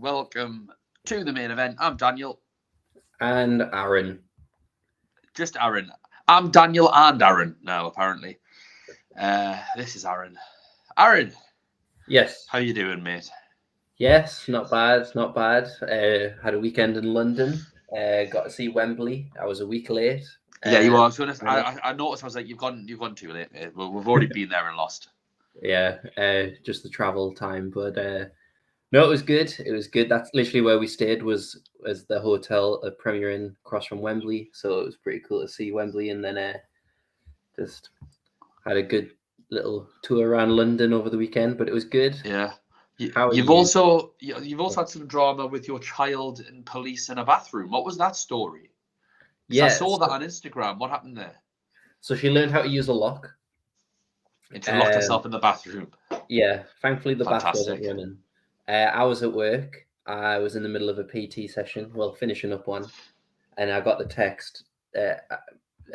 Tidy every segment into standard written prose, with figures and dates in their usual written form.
Welcome to the main event. I'm Daniel. And Aaron. Just Aaron. I'm Daniel and Aaron now, apparently. This is Aaron. Aaron. Yes. How you doing, mate? Yes, not bad, not bad. Had a weekend in London. Got to see Wembley. I was a week late. Yeah, you are. To be honest, I noticed. I was like, you've gone too late, mate. We've already been there and lost. Yeah, just the travel time, but no, it was good. It was good. That's literally where we stayed. Was the hotel at Premier Inn across from Wembley, so it was pretty cool to see Wembley, and then just had a good little tour around London over the weekend. But it was good. Yeah. You've also had some drama with your child and police in a bathroom. What was that story? Yeah, I saw that on Instagram. What happened there? So she learned how to use a lock. And she locked herself in the bathroom. Yeah, thankfully the bath wasn't running. I was at work. I was in the middle of a PT session, finishing up one, and I got the text.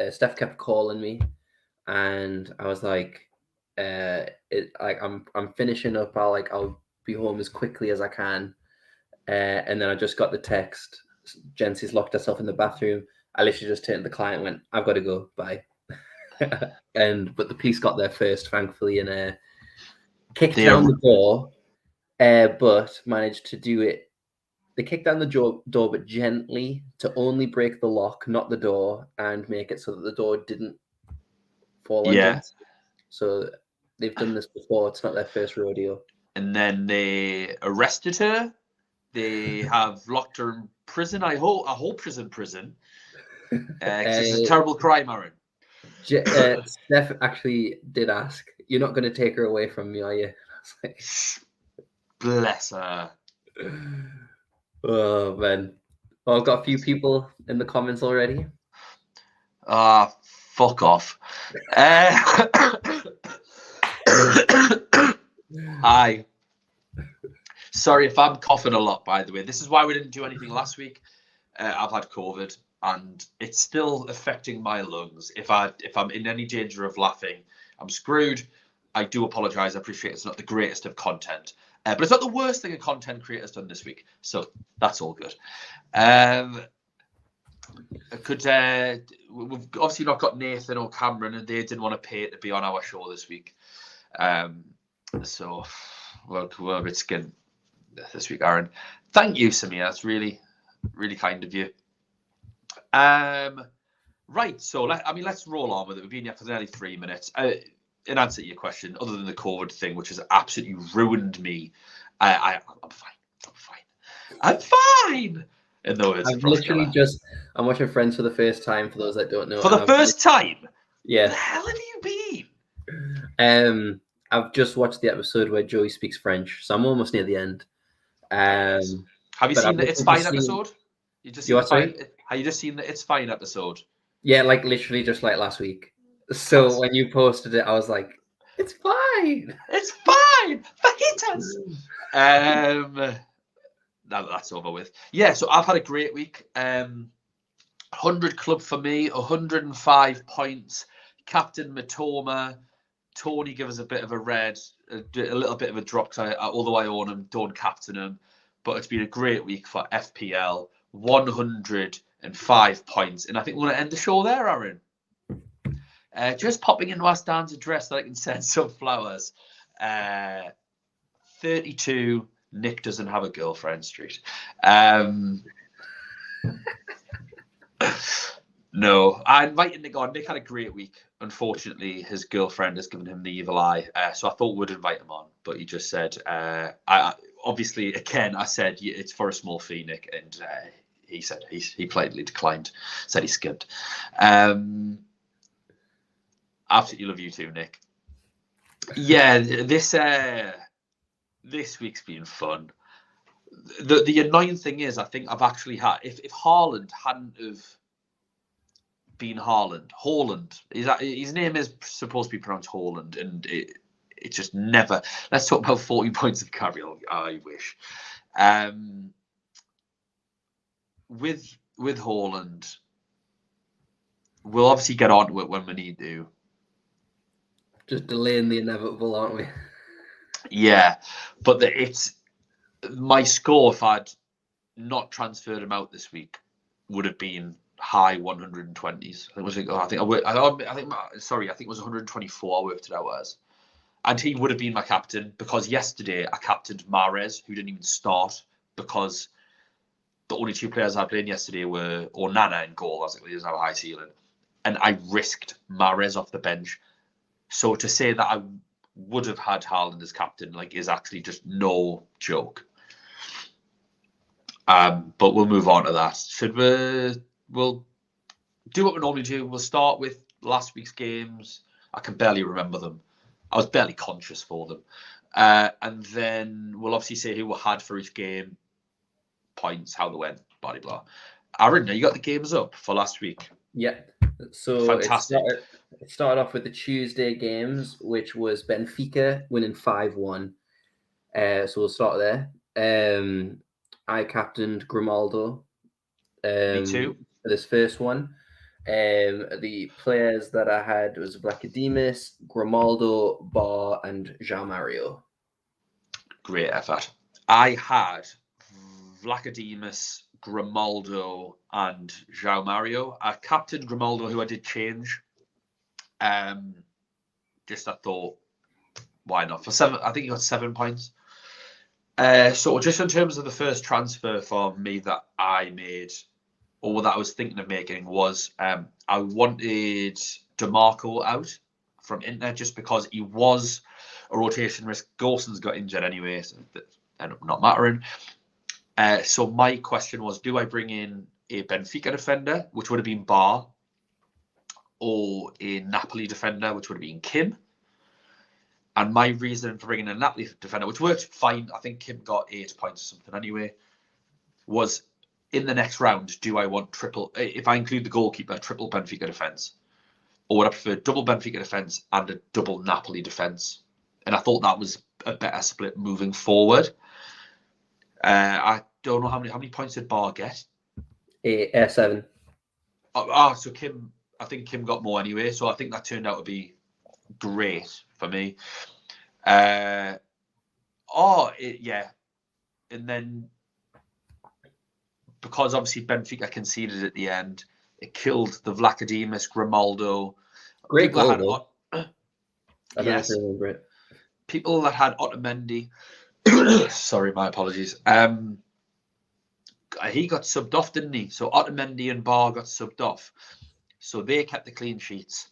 Steph kept calling me, and I was like, I'm finishing up. I'll be home as quickly as I can. And then I just got the text. Jency's locked herself in the bathroom. I literally just turned to the client and went, I've got to go. Bye. But the police got there first, thankfully, and kicked down the door, but managed to do it. They kicked down the door, but gently, to only break the lock, not the door, and make it so that the door didn't fall on. Yeah. So they've done this before. It's not their first rodeo. And then they arrested her. They have locked her in prison. I hope she's in prison. It's a terrible crime, Aaron. Steph actually did ask, "You're not going to take her away from me, are you?" I was like, bless her. Oh, man. Oh, I've got a few people in the comments already. Fuck off. Hi. Sorry if I'm coughing a lot, by the way. This is why we didn't do anything last week. I've had COVID, and it's still affecting my lungs. If I'm in any danger of laughing, I'm screwed. I do apologise. I appreciate it's not the greatest of content. But it's not the worst thing a content creator's done this week. So that's all good. We've obviously not got Nathan or Cameron, and they didn't want to pay to be on our show this week. So we're a bit skinned this week, Aaron. Thank you, Samir. That's really, really kind of you. Right. So let's roll on with it. We've been here for nearly 3 minutes. In answer to your question, other than the COVID thing, which has absolutely ruined me, I'm fine. In the words, I'm watching Friends for the first time. For those that don't know, for the first time, yeah. Where the hell have you been? I've just watched the episode where Joey speaks French, so I'm almost near the end. Have you seen the It's Fine episode? Have you just seen the It's Fine episode? Yeah, like literally just like last week. So when you posted it, I was like, "It's fine. It's fine. Fajitas." That's over with. Yeah, so I've had a great week. 100 club for me, 105 points. Captain Matoma. Tony gave us a bit of a red, a little bit of a drop, because although I own him, don't captain him. But it's been a great week for FPL. 105 points. And I think we're going to end the show there, Aaron. Just popping into our Stan's address so I can send some flowers. 32, Nick doesn't have a girlfriend street. No, I invited Nick on. Nick had a great week. Unfortunately, his girlfriend has given him the evil eye. So I thought we'd invite him on, but he just said, obviously, again, I said, it's for a small fee, Nick. And he said he politely declined, said he skipped. Absolutely love you too, Nick. Yeah, this week's been fun. The annoying thing is, I think I've actually had, if Haaland hadn't have been Haaland, his name is supposed to be pronounced Haaland, and it just never. Let's talk about 40 points of carry-on. I wish. With Haaland, we'll obviously get on to it when we need to. Just delaying the inevitable, aren't we? Yeah, but it's my score, if I'd not transferred him out this week, would have been high 120s. I think it was 124. I worked it out as, and he would have been my captain because yesterday I captained Mahrez, who didn't even start because the only two players I played yesterday were Onana in goal. I was like, he doesn't have a high ceiling, and I risked Mahrez off the bench. So to say that I would have had Haaland as captain is actually just no joke. But we'll move on to that. We'll do what we normally do. We'll start with last week's games. I can barely remember them. I was barely conscious for them. And then we'll obviously say who we had for each game, points, how they went, blah, blah. Aaron, you got the games up for last week? Yeah. So fantastic. It started off with the Tuesday games, which was Benfica winning 5-1. So we'll start there. I captained Grimaldo. Me too. For this first one. The players that I had was Vlachodimos, Grimaldo, Bar, and João Mario. Great effort. I had Vlachodimos, Grimaldo, and João Mario. I captained Grimaldo, who I did change. Just I thought, why not? For 7, I think he got 7 points. So just in terms of the first transfer for me that I made, or that I was thinking of making, was I wanted DeMarco out from Inter just because he was a rotation risk. Golson's got injured anyway, so that ended up not mattering. So my question was, do I bring in a Benfica defender, which would have been Bar, or a Napoli defender, which would have been Kim? And my reason for bringing in a Napoli defender, which worked fine, I think Kim got 8 points or something anyway, was in the next round, do I want triple, if I include the goalkeeper, triple Benfica defence? Or would I prefer double Benfica defence and a double Napoli defence? And I thought that was a better split moving forward. I don't know how many points did Bar get? 7. So Kim, I think Kim got more anyway. So I think that turned out to be great for me. Yeah. And then because obviously Benfica conceded at the end, it killed the Vlachodimos, Grimaldo. Great goal, though. Yes. I don't remember it. People that had Otamendi, sorry, my apologies. He got subbed off, didn't he? So Otamendi and Bar got subbed off. So they kept the clean sheets.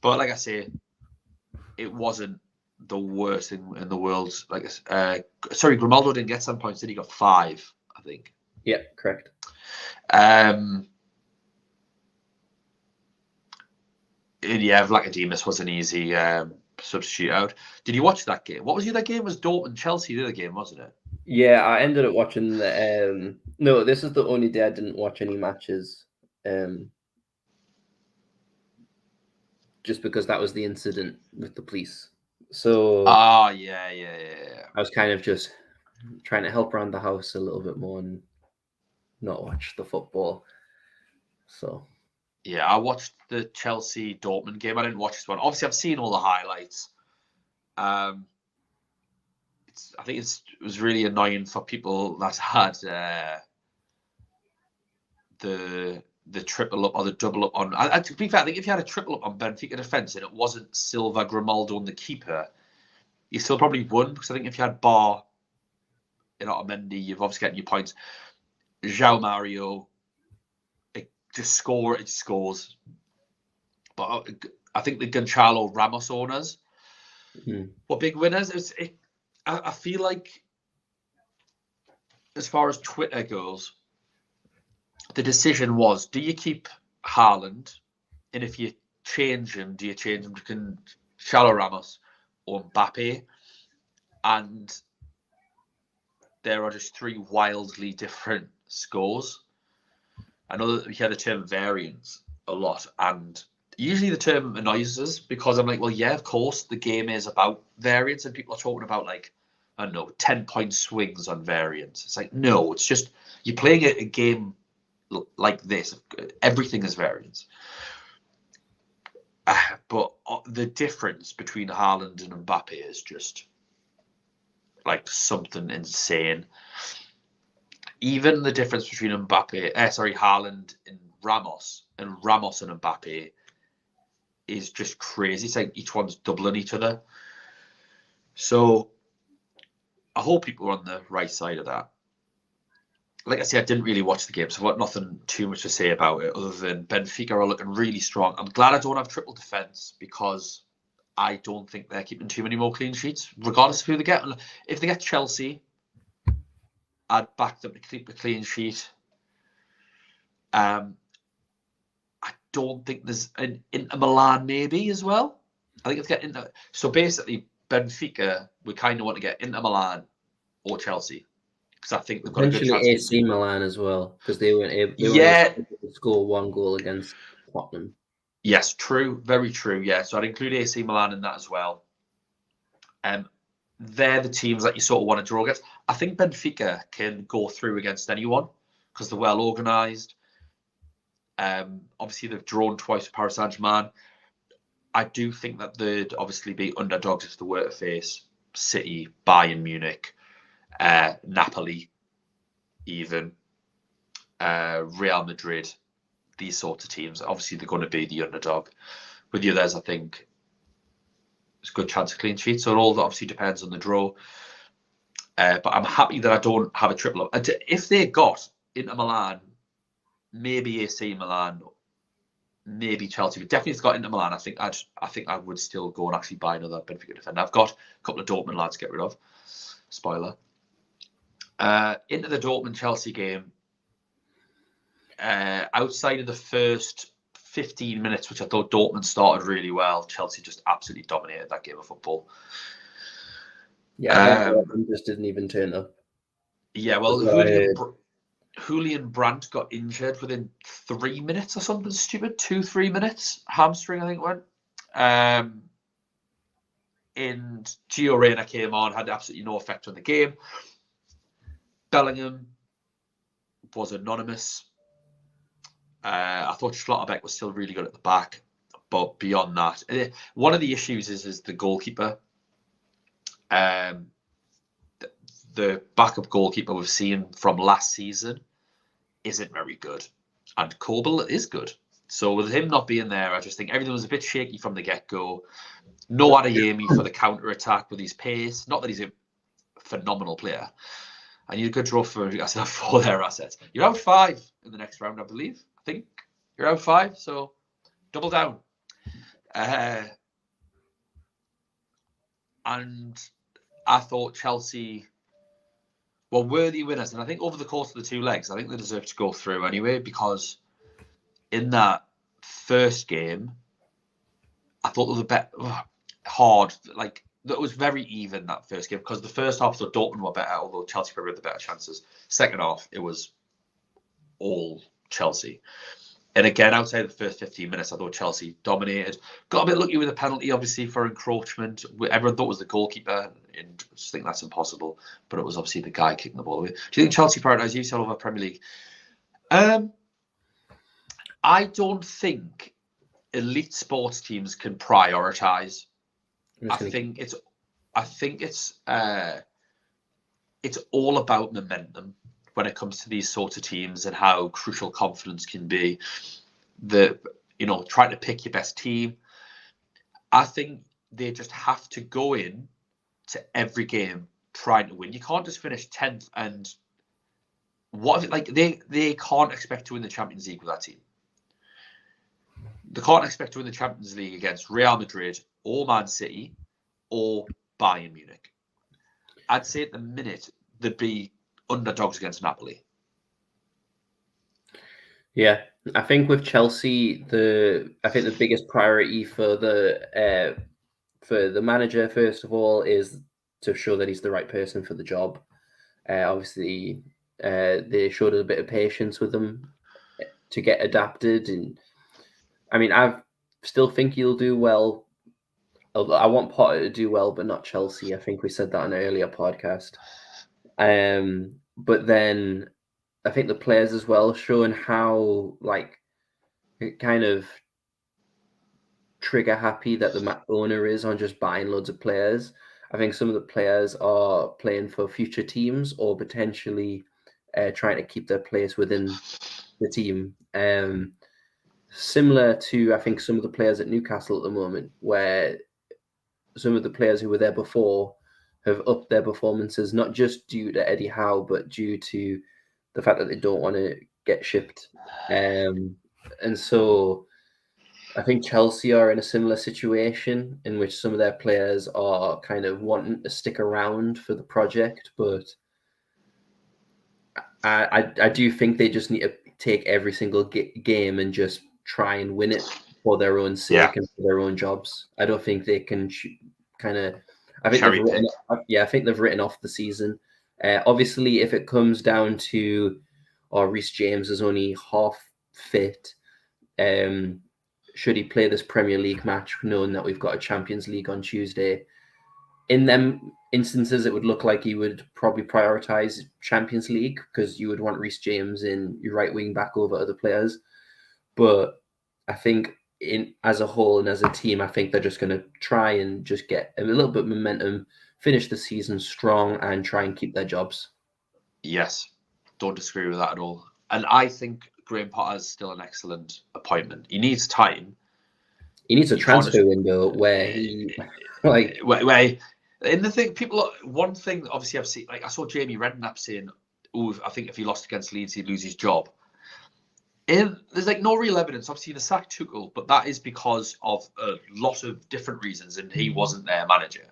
But like I say, it wasn't the worst in the world. Grimaldo didn't get 7 points, did he? Got 5, I think. Yeah, correct. Vlachodimos was an easy substitute out. Did you watch that game? What was the other game? It was Dortmund-Chelsea, the other game, wasn't it? Yeah, I ended up watching the... no, this is the only day I didn't watch any matches. Just because that was the incident with the police. So... yeah. I was kind of just trying to help around the house a little bit more and not watch the football. So... yeah, I watched the Chelsea-Dortmund game. I didn't watch this one. Obviously, I've seen all the highlights. I think it was really annoying for people that had the triple up or the double up on. To be fair, I think if you had a triple up on Benfica defence and it wasn't Silva, Grimaldo, and the keeper, you still probably won, because I think if you had Bar and Otamendi, you've obviously getting your points. João Mario, it scores. But I think the Gonçalo Ramos owners were big winners. I feel like, as far as Twitter goes, the decision was, do you keep Haaland? And if you change him, do you change him to Gonçalo Ramos or Mbappe? And there are just 3 wildly different scores. I know that we hear the term variance a lot, and usually the term annoys us because I'm like, well, yeah, of course, the game is about variance, and people are talking about, like, I don't know, 10-point swings on variance. It's like, no, it's just you're playing a game like this. Everything is variance. But the difference between Haaland and Mbappe is just like something insane. Even the difference between Haaland and Ramos and Mbappe is just crazy. It's like each one's doubling each other. So I hope people are on the right side of that. Like I said, I didn't really watch the game, so I've got nothing too much to say about it other than Benfica are looking really strong. I'm glad I don't have triple defence because I don't think they're keeping too many more clean sheets, regardless of who they get. If they get Chelsea, I'd back them to keep a clean sheet. I don't think there's an Inter Milan maybe as well. I think it's getting Inter. So basically, Benfica, we kind of want to get Inter Milan or Chelsea because I think they've got a good chance. AC Milan as well because they weren't able to score one goal against Tottenham. Yes, true, very true. Yeah, so I'd include AC Milan in that as well. They're the teams that you sort of want to draw against. I think Benfica can go through against anyone because they're well organised. Obviously, they've drawn twice with Paris Saint-Germain. I do think that they'd obviously be underdogs if they were to face City, Bayern Munich, Napoli, even Real Madrid, these sorts of teams. Obviously, they're going to be the underdog. With the others, I think it's a good chance of clean sheet. So it all obviously depends on the draw. But I'm happy that I don't have a triple up. If they got Inter Milan, maybe AC Milan, maybe Chelsea, but definitely it's got Inter Milan. I think I would still go and actually buy another Benfica defender. I've got a couple of Dortmund lads to get rid of. Spoiler. Into the Dortmund Chelsea game. Outside of the first 15 minutes, which I thought Dortmund started really well, Chelsea just absolutely dominated that game of football. Yeah, Dortmund just didn't even turn up. Yeah, well, Julian Brandt got injured within 3 minutes or something stupid. 2-3 minutes. Hamstring, I think, went. And Gio Reyna came on, had absolutely no effect on the game. Bellingham was anonymous. I thought Schlotterbeck was still really good at the back. But beyond that, one of the issues is the goalkeeper. The backup goalkeeper we've seen from last season isn't very good. And Kobel is good. So with him not being there, I just think everything was a bit shaky from the get-go. No Adeyemi for the counter-attack with his pace. Not that he's a phenomenal player. And you could draw for their assets. You're out 5 in the next round, I believe. I think you're out 5, so double down. And I thought Chelsea were worthy winners. And I think over the course of the 2 legs, I think they deserve to go through anyway, because in that first game, I thought they were hard. Like, it was very even, that first game, because the first half, the Dortmund were better, although Chelsea probably had the better chances. Second half, it was all Chelsea. And again, outside of the first 15 minutes, I thought Chelsea dominated. Got a bit lucky with a penalty, obviously, for encroachment. Everyone thought it was the goalkeeper, and I just think that's impossible. But it was obviously the guy kicking the ball away. Do you think Chelsea prioritised UCL over Premier League? I don't think elite sports teams can prioritise. I think it's all about momentum when it comes to these sorts of teams and how crucial confidence can be. Trying to pick your best team. I think they just have to go in to every game trying to win. You can't just finish 10th and what if it, like they can't expect to win the Champions League with that team. They can't expect to win the Champions League against Real Madrid or Man City or Bayern Munich. I'd say at the minute they'd be underdogs against Napoli. Yeah, I think with Chelsea, the biggest priority for the manager, first of all, is to show that he's the right person for the job. Obviously, they showed a bit of patience with him to get adapted, and I mean, I still think he'll do well. I want Potter to do well, but not Chelsea. I think we said that on an earlier podcast. But then I think the players as well, showing how kind of trigger happy that the owner is on just buying loads of players. I think some of the players are playing for future teams or potentially trying to keep their place within the team. Similar to, I think, some of the players at Newcastle at the moment, where some of the players who were there before have upped their performances, not just due to Eddie Howe, but due to the fact that they don't want to get shipped. And so I think Chelsea are in a similar situation in which some of their players are kind of wanting to stick around for the project, but I do think they just need to take every single game and just try and win it for their own sake and for their own jobs. I don't think they can kind of. I think Cherry pick. I think they've written off the season. Obviously, if it comes down to, Reece James is only half fit, should he play this Premier League match, knowing that we've got a Champions League on Tuesday? In them instances, it would look like he would probably prioritise Champions League because you would want Reece James in your right wing back over other players. But I think as a whole and as a team, I think they're just going to try and just get a little bit of momentum, finish the season strong, and try and keep their jobs. Yes, don't disagree with that at all. And I think Graham Potter is still an excellent appointment. He needs time. He needs a transfer window where he where and the thing, one thing obviously I've seen, like I saw Jamie Redknapp saying, "Oh, I think if he lost against Leeds, he'd lose his job." There's like no real evidence. Obviously, the sack Tuchel, but that is because of a lot of different reasons, and he wasn't their manager.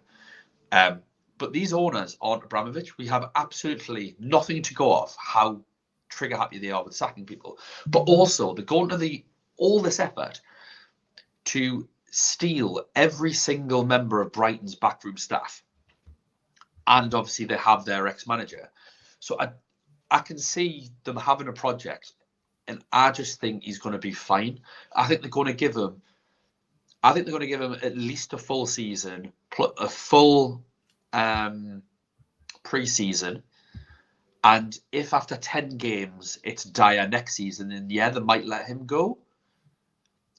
But these owners aren't Abramovich. We have absolutely nothing to go off how trigger happy they are with sacking people, but also they're going to all this effort to steal every single member of Brighton's backroom staff. And obviously they have their ex-manager. So I can see them having a project, and I just think he's going to be fine. I think they're going to give him at least a full season, a full pre-season. And if after 10 games it's dire next season, then yeah, they might let him go.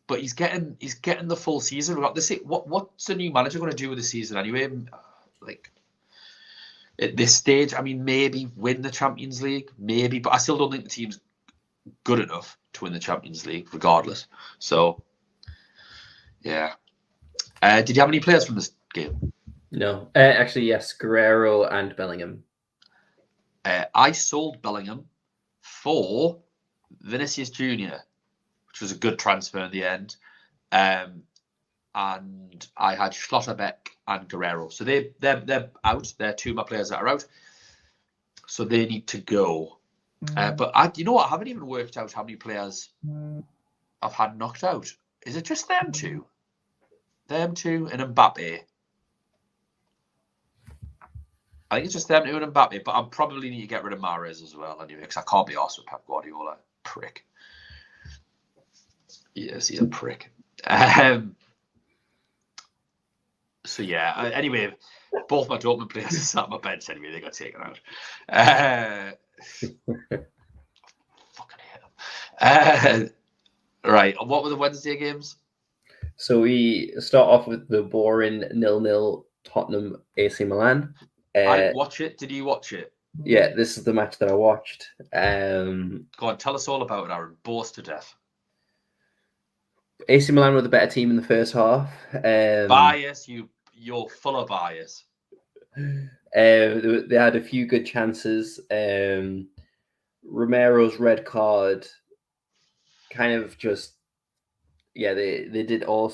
But he's getting the full season. What's the new manager going to do with the season anyway? Like at this stage, I mean, maybe win the Champions League, maybe, but I still don't think the team's good enough to win the Champions League, regardless. So, yeah. Did you have any players from this game? No, actually, yes, Guerrero and Bellingham. I sold Bellingham for Vinicius Jr., which was a good transfer in the end. And I had Schlotterbeck and Guerrero. So they're out. They're two of my players that are out. So they need to go. But you know what? I haven't even worked out how many players I've had knocked out. Is it just them two? Them two and Mbappe. I think it's just them two and Mbappe, but I probably need to get rid of Mahrez as well anyway, because I can't be arsed with Pep Guardiola. Prick. Yes, he's a prick. So yeah, anyway, both my Dortmund players are sat on my bench anyway, they got taken out. Fucking hate them. Right, what were the Wednesday games? So we start off with the boring 0-0 Tottenham AC Milan. I didn't watch it. Did you watch it? Yeah, this is the match that I watched. Go on, tell us all about it, Aaron. Bore us to death. AC Milan were the better team in the first half. Bias, you're full of bias. They had a few good chances. Romero's red card kind of just, yeah, they did all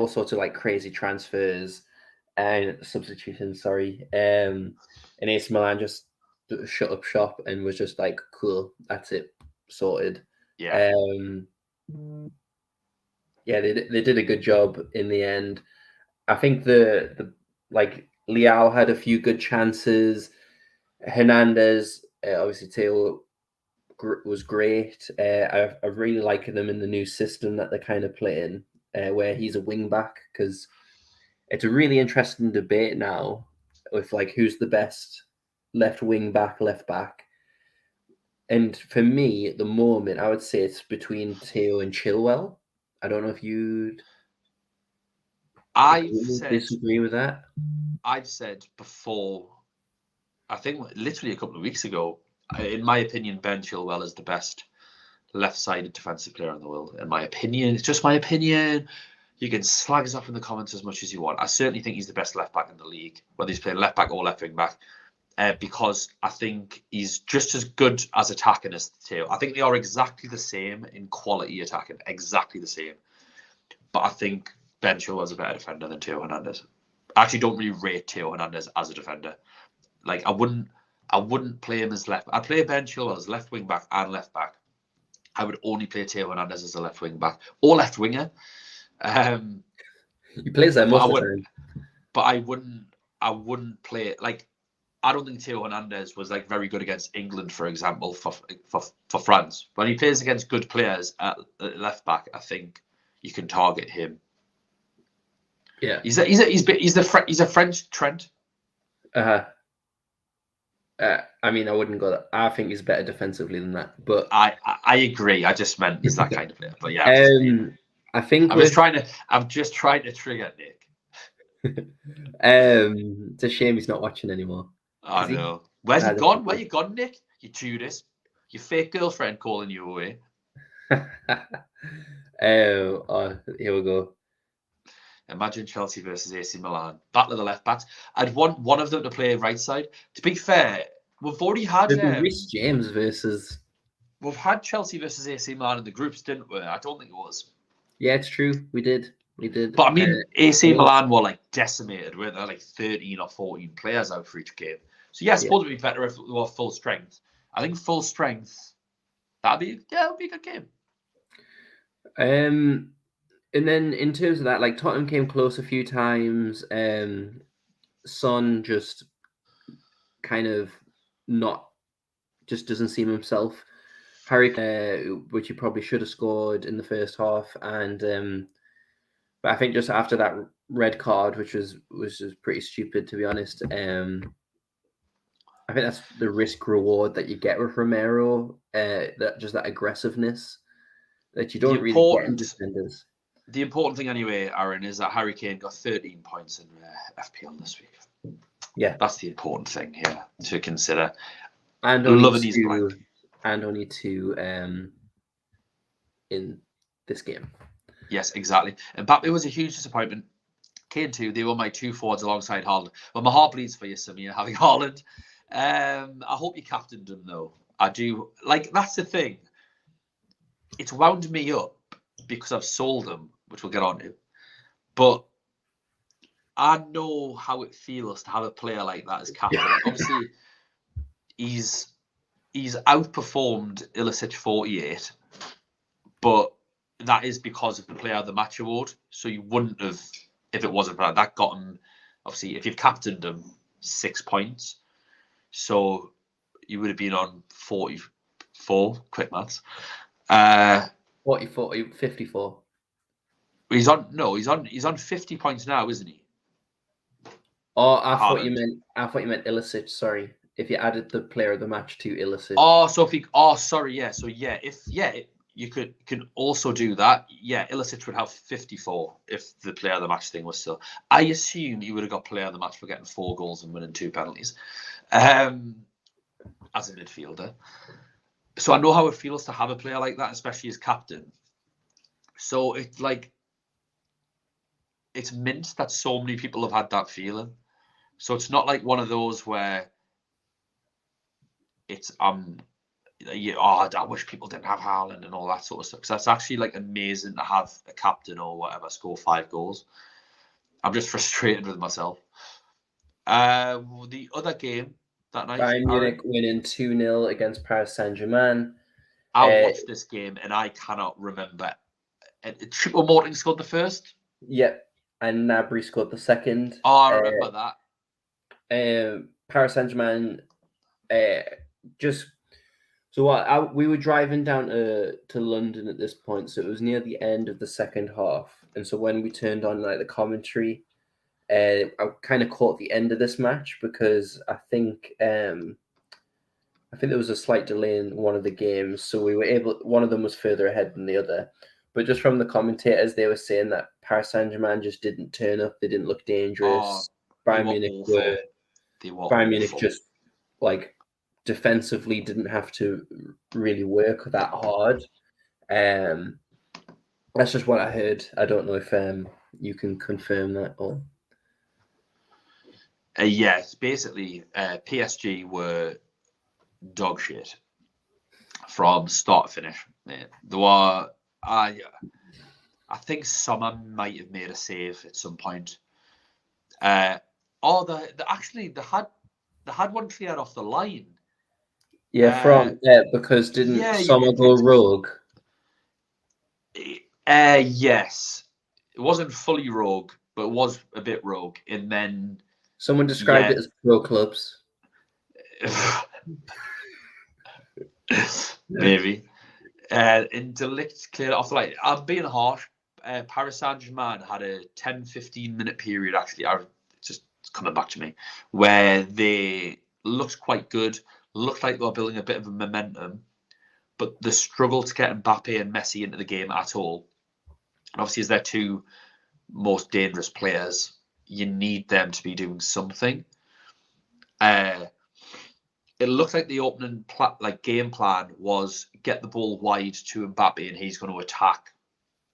sorts of like crazy transfers and substitutions. Sorry, and AC Milan just shut up shop and was just like, cool, that's it, sorted. Yeah. Yeah, they did a good job in the end. I think the Leao had a few good chances. Hernandez, obviously Theo was great. I really like them in the new system that they're kind of playing, where he's a wing back, because it's a really interesting debate now with like who's the best left wing back, left back. And for me, at the moment, I would say it's between Theo and Chilwell. I don't know if you'd. I've disagree with that. I've said before, I think literally a couple of weeks ago, in my opinion, Ben Chilwell is the best left-sided defensive player in the world. In my opinion, it's just my opinion. You can slag us off in the comments as much as you want. I certainly think he's the best left back in the league, whether he's playing left back or left wing back, because I think he's just as good as attacking as Theo. I think they are exactly the same in quality attacking, exactly the same. But I think Ben Chilwell's a better defender than Theo Hernandez. I actually don't really rate Theo Hernandez as a defender. Like I wouldn't play him as left. I'd play Ben Chilwell as left wing back and left back. I would only play Theo Hernandez as a left wing back or left winger. He plays there most of the time. But I wouldn't play like. I don't think Theo Hernandez was like very good against England, for example, for France. When he plays against good players at left back, I think you can target him. Yeah, he's a French Trent. I mean, I wouldn't go that. I think he's better defensively than that. But I agree. I just meant he's that kind of player. But yeah, I think I'm just trying to trigger Nick. It's a shame he's not watching anymore. I know. Where's he gone? Where you gone, Nick? You Judas. Your fake girlfriend calling you away. Oh, here we go. Imagine Chelsea versus AC Milan. Battle of the left backs. I'd want one of them to play right side. To be fair, we've already had Rhys James versus. We've had Chelsea versus AC Milan in the groups, didn't we? I don't think it was. Yeah, it's true. We did. But I mean, AC Milan were like decimated. Weren't they? Like 13 or 14 players out for each game. So yeah, I suppose it'd be better if we were full strength. I think full strength. That'd be a good game. And then in terms of that, like Tottenham came close a few times. Son just kind of doesn't seem himself. Harry, which he probably should have scored in the first half, and but I think just after that red card, which was just pretty stupid to be honest. I think that's the risk reward that you get with Romero. That aggressiveness that you don't really get in defenders. The important thing anyway, Aaron, is that Harry Kane got 13 points in FPL this week. Yeah, that's the important thing here to consider. And only two in this game. Yes, exactly. Mbappe was a huge disappointment. Kane too. They were my two forwards alongside Haaland. But my heart bleeds for you, Samir, having Haaland. I hope you captained him though. I do. Like that's the thing. It's wound me up because I've sold him, which we'll get on to. But I know how it feels to have a player like that as captain. Like, obviously, he's outperformed Ilicic 48, but that is because of the Player of the Match award. So you wouldn't have, if it wasn't for that, got him, obviously, if you've captained him, 6 points. So you would have been on 44, quick maths. 54. He's on 50 points now, isn't he? Oh, I thought you meant Ilicic, sorry. If you added the Player of the Match to Ilicic. You can also do that. Yeah, Ilicic would have 54 if the Player of the Match thing was still. I assume he would have got Player of the Match for getting 4 goals and winning 2 penalties, as a midfielder. So I know how it feels to have a player like that, especially as captain. So it's mint that so many people have had that feeling. So it's not like one of those where it's I wish people didn't have Haaland and all that sort of stuff. Because that's actually like amazing to have a captain or whatever score 5 goals. I'm just frustrated with myself. The other game that night, Bayern Munich winning 2-0 against Paris Saint-Germain. I watched this game and I cannot remember. Triple Morton scored the first. Yep, and Gnabry scored the second. Oh, I remember that. Paris Saint-Germain we were driving down to London at this point, so it was near the end of the second half, and so when we turned on like the commentary, I kind of caught the end of this match because I think there was a slight delay in one of the games, so we were one of them was further ahead than the other, But just from the commentators, they were saying that Paris Saint-Germain just didn't turn up. They didn't look dangerous. Bayern Munich were Bayern Munich just like defensively didn't have to really work that hard. That's just what I heard. I don't know if you can confirm that or. Yes, basically, PSG were dog shit from start to finish. There were, I think Sommer might have made a save at some point. Or they had one cleared off the line. Yeah, because didn't Sommer go rogue? Yes, it wasn't fully rogue, but it was a bit rogue, and then. Someone described it as pro clubs. Maybe. And De Ligt cleared it off the line. I'm being harsh. Paris Saint-Germain had a 10-15 minute period, actually, it's coming back to me, where they looked quite good, looked like they were building a bit of a momentum, but the struggle to get Mbappe and Messi into the game at all. And obviously, as their two most dangerous players, you need them to be doing something. It looked like the opening game plan was get the ball wide to Mbappe and he's going to attack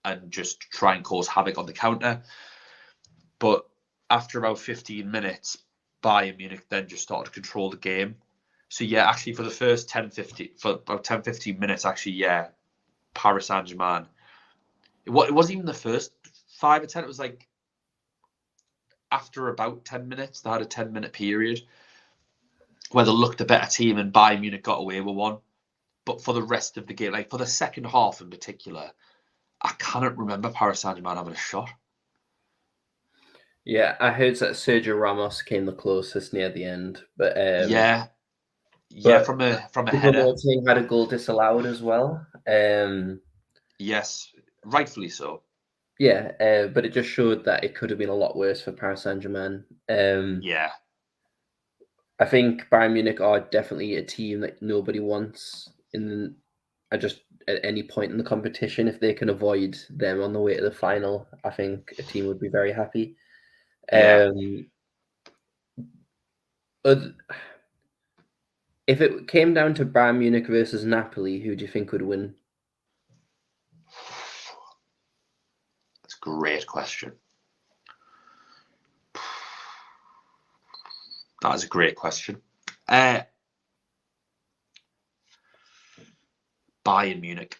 and just try and cause havoc on the counter. But after about 15 minutes, Bayern Munich then just started to control the game. So yeah, actually for the first 10-15 minutes, actually, Paris Saint-Germain. It wasn't even the first 5 or 10, it was like after about 10 minutes, they had a 10-minute period where they looked a better team and Bayern Munich got away with one. But for the rest of the game, like for the second half in particular, I cannot remember Paris Saint-Germain having a shot. Yeah, I heard that Sergio Ramos came the closest near the end, but from a header. Team had a goal disallowed as well. Yes, rightfully so. Yeah, but it just showed that it could have been a lot worse for Paris Saint-Germain. Yeah. I think Bayern Munich are definitely a team that nobody wants at any point in the competition. If they can avoid them on the way to the final, I think a team would be very happy. Yeah. If it came down to Bayern Munich versus Napoli, who do you think would win? That's a great question. That is a great question. Bayern Munich.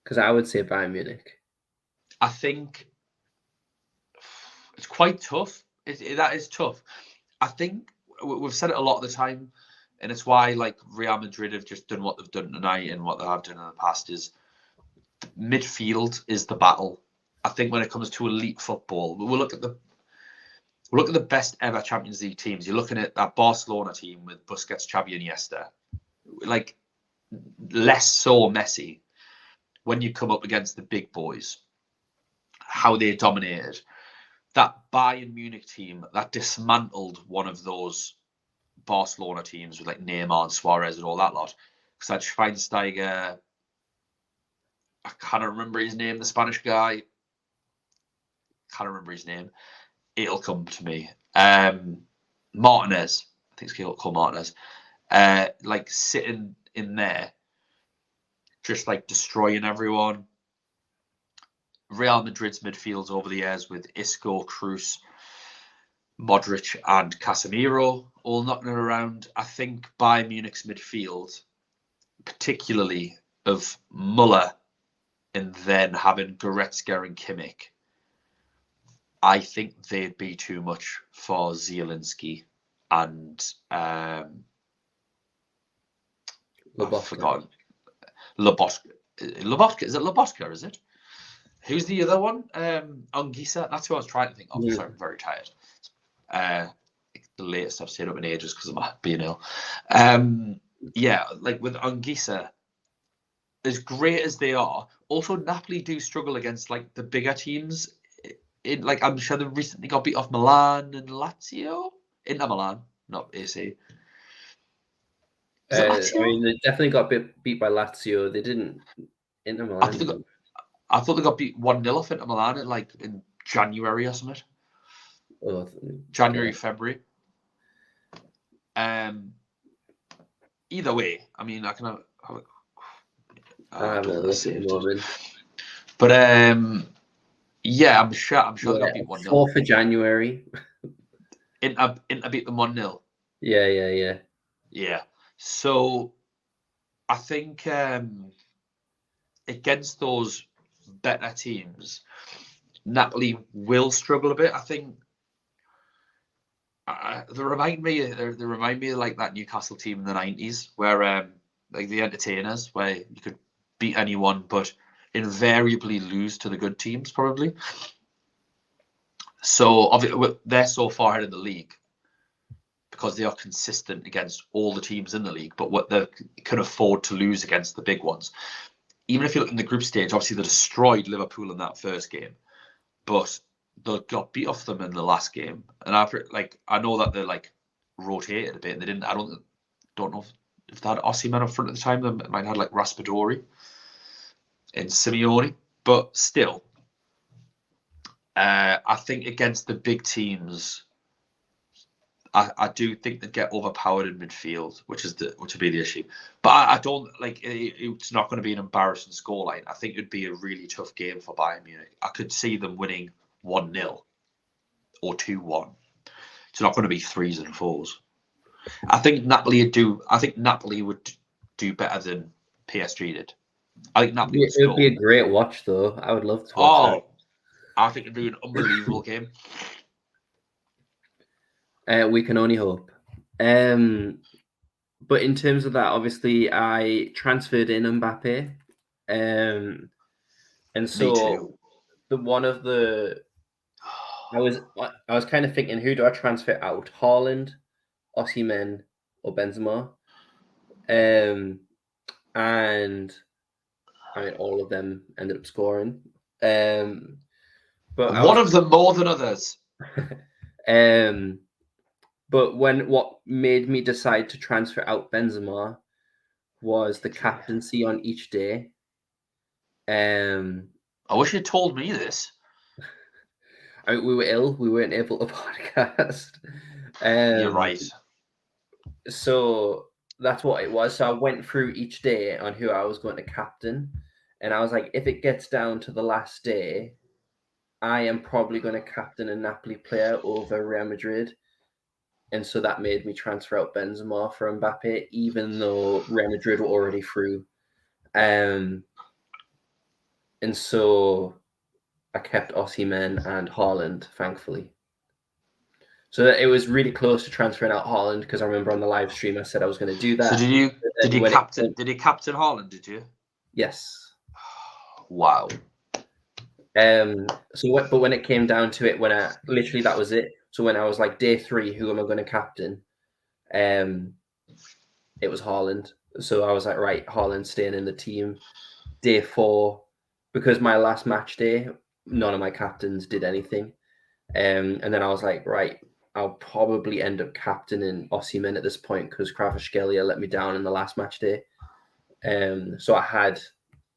Because I would say Bayern Munich. I think it's quite tough. That is tough. I think we've said it a lot of the time, and it's why like Real Madrid have just done what they've done tonight and what they have done in the past is midfield is the battle. I think when it comes to elite football, we'll look at the best ever Champions League teams. You're looking at that Barcelona team with Busquets, Xavi, and Iniesta. Like less so Messi. When you come up against the big boys, how they dominated. That Bayern Munich team that dismantled one of those Barcelona teams with like Neymar and Suarez and all that lot. Because that Schweinsteiger, I can't remember his name, the Spanish guy. Can't remember his name. It'll come to me. Martinez, I think it's called Martinez. Like sitting in there, just like destroying everyone. Real Madrid's midfields over the years with Isco, Kroos, Modric, and Casemiro all knocking it around. I think Bayern Munich's midfield, particularly of Muller and then having Goretzka and Kimmich, I think they'd be too much for Zielinski and I've forgotten. Lobotka. Is it Lobotka, is it? Who's the other one? Anguissa. That's who I was trying to think of. Sorry, I'm very tired. The latest I've stayed up in ages because I'm being ill. Yeah, like with Anguissa, as great as they are, also Napoli do struggle against like the bigger teams. Like I'm sure they recently got beat off Milan and Lazio. Inter Milan, not AC. I mean, they definitely got beat by Lazio. They didn't. Inter Milan. I thought they got beat 1-0 off Inter Milan in January or something. Oh, January, February. Either way, I mean, I can have I have a look at the moment. But yeah, I'm sure they got beat 1-0. 4th of January. Inter beat them 1-0. Yeah. So I think against those better teams, Napoli will struggle a bit. I think they remind me of like that Newcastle team in the 90s, where like the entertainers, where you could beat anyone but invariably lose to the good teams, probably. So they're so far ahead of the league because they are consistent against all the teams in the league, but what they can afford to lose against the big ones. Even if you look in the group stage, obviously they destroyed Liverpool in that first game, but they got beat off them in the last game. And I know that they rotated a bit, and they didn't. I don't know if they had Osimhen up front at the time. They might have had Raspadori and Simeone, but still, I think against the big teams, I do think they'd get overpowered in midfield, which would be the issue. But I don't it's not going to be an embarrassing scoreline. I think it'd be a really tough game for Bayern Munich. I could see them winning 1-0 or 2-1. It's not going to be 3s and 4s. I think Napoli would do better than PSG did. I think Napoli would score. It would be a great watch, though. I would love to watch that. I think it'd be an unbelievable game. We can only hope. But in terms of that, obviously, I transferred in Mbappe. And so I was kind of thinking, who do I transfer out? Haaland, Osimhen, or Benzema? And I mean, all of them ended up scoring. But one of them more than others. But what made me decide to transfer out Benzema was the captaincy on each day. I wish you'd told me this. I mean, we were ill. We weren't able to podcast. You're right. So that's what it was. So I went through each day on who I was going to captain. And I was like, if it gets down to the last day, I am probably going to captain a Napoli player over Real Madrid. And so that made me transfer out Benzema for Mbappe, even though Real Madrid were already through. And so I kept Osimhen and Haaland, thankfully. So it was really close to transferring out Haaland, because I remember on the live stream I said I was going to do that. So did you captain Haaland, did you? Yes. Wow. But when it came down to it, that was it. So when I was like day 3, who am I going to captain? It was Haaland. So I was like, right, Haaland staying in the team. Day 4, because my last match day, none of my captains did anything. And then I was like, right, I'll probably end up captaining Osimhen at this point, because Kvaratskhelia let me down in the last match day. So I had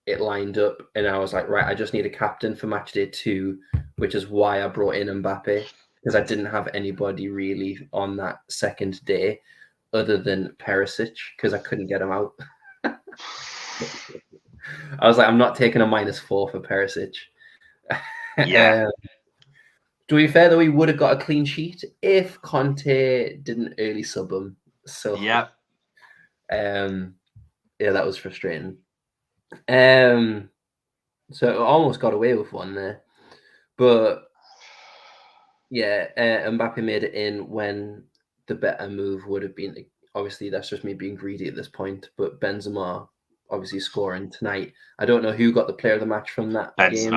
it lined up, and I was like, right, I just need a captain for match day 2, which is why I brought in Mbappe, because I didn't have anybody really on that second day other than Perisic, because I couldn't get him out. I was like, I'm not taking a -4 for Perisic. Yeah. To be fair, though, he would have got a clean sheet if Conte didn't early sub him. So yeah, that was frustrating. So I almost got away with one there, but yeah, Mbappe made it in when the better move would have been. Obviously, that's just me being greedy at this point, but Benzema obviously scoring tonight. I don't know who got the player of the match from that game.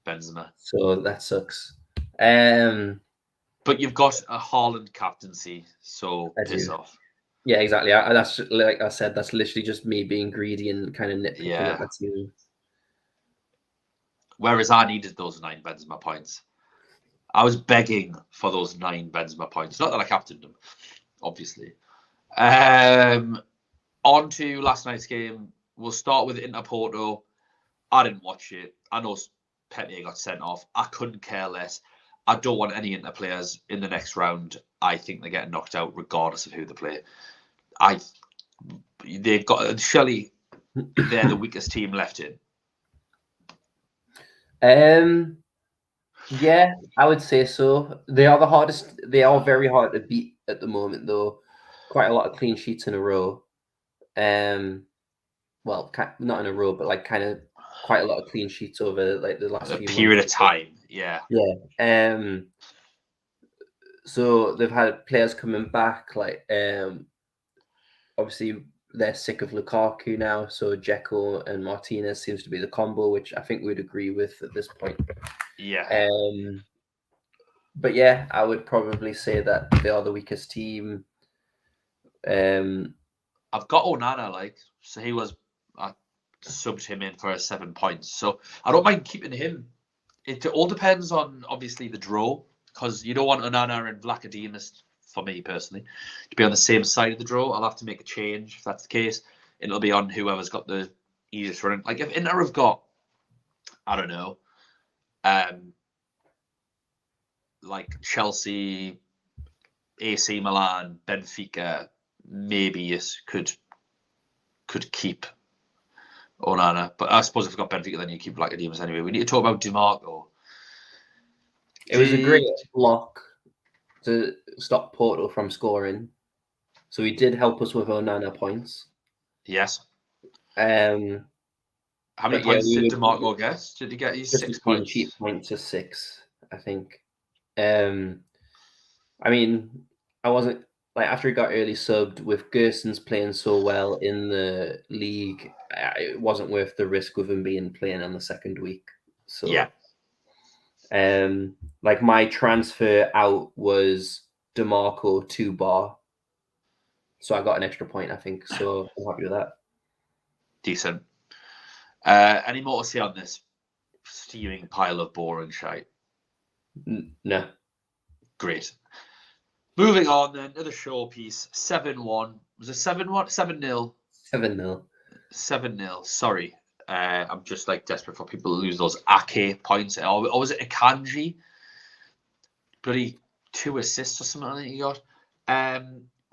Benzema. So that sucks. But you've got a Haaland captaincy, so piss off. Yeah, exactly. That's like I said. That's literally just me being greedy and kind of nitpicking at that team. Whereas I needed those 9 Benzema points. I was begging for those 9 Benzema points. Not that I captained them, obviously. On to last night's game. We'll start with Inter Porto. I didn't watch it. I know Petty got sent off. I couldn't care less. I don't want any Inter players in the next round. I think they're getting knocked out regardless of who they play. They've got Shelley. They're the weakest team left in. Yeah, I would say so. They are the hardest. They are very hard to beat at the moment, though. Quite a lot of clean sheets in a row. Well, not in a row, but like kind of quite a lot of clean sheets over like the last few period months. of time. Yeah. Yeah. So they've had players coming back. Like, obviously they're sick of Lukaku now. So Dzeko and Martinez seems to be the combo, which I think we'd agree with at this point. Yeah. But yeah, I would probably say that they are the weakest team. I've got Onana, so he was. I subbed him in for 7 points, so I don't mind keeping him. It all depends on obviously the draw, because you don't want Onana and Vlachodimos, for me personally, to be on the same side of the draw. I'll have to make a change if that's the case. It'll be on whoever's got the easiest run. Like if Inter have got, I don't know, like Chelsea, AC Milan, Benfica, maybe you could keep Onana. But I suppose if you've got Benfica, then you keep Vlachodimos anyway. We need to talk about DiMarco. It was a great block to stop Porto from scoring. So he did help us with Onana points. Yes. How many points did DiMarco get? Did he get his 6 points? Cheap points to 6, I think. I mean, I wasn't like after he got early subbed with Gerson's playing so well in the league, it wasn't worth the risk with him playing on the second week. So yeah. Like my transfer out was DiMarco 2 bar. So I got an extra point, I think. So I'm happy with that. Decent. Any more to say on this steaming pile of boring shite? No. Great. Moving on then, another showpiece. 7-1. Was it 7-1? 7-0? 7-0. 7-0. Sorry. I'm just desperate for people to lose those Ake points. Or was it Akanji? Bloody 2 assists or something I think he got.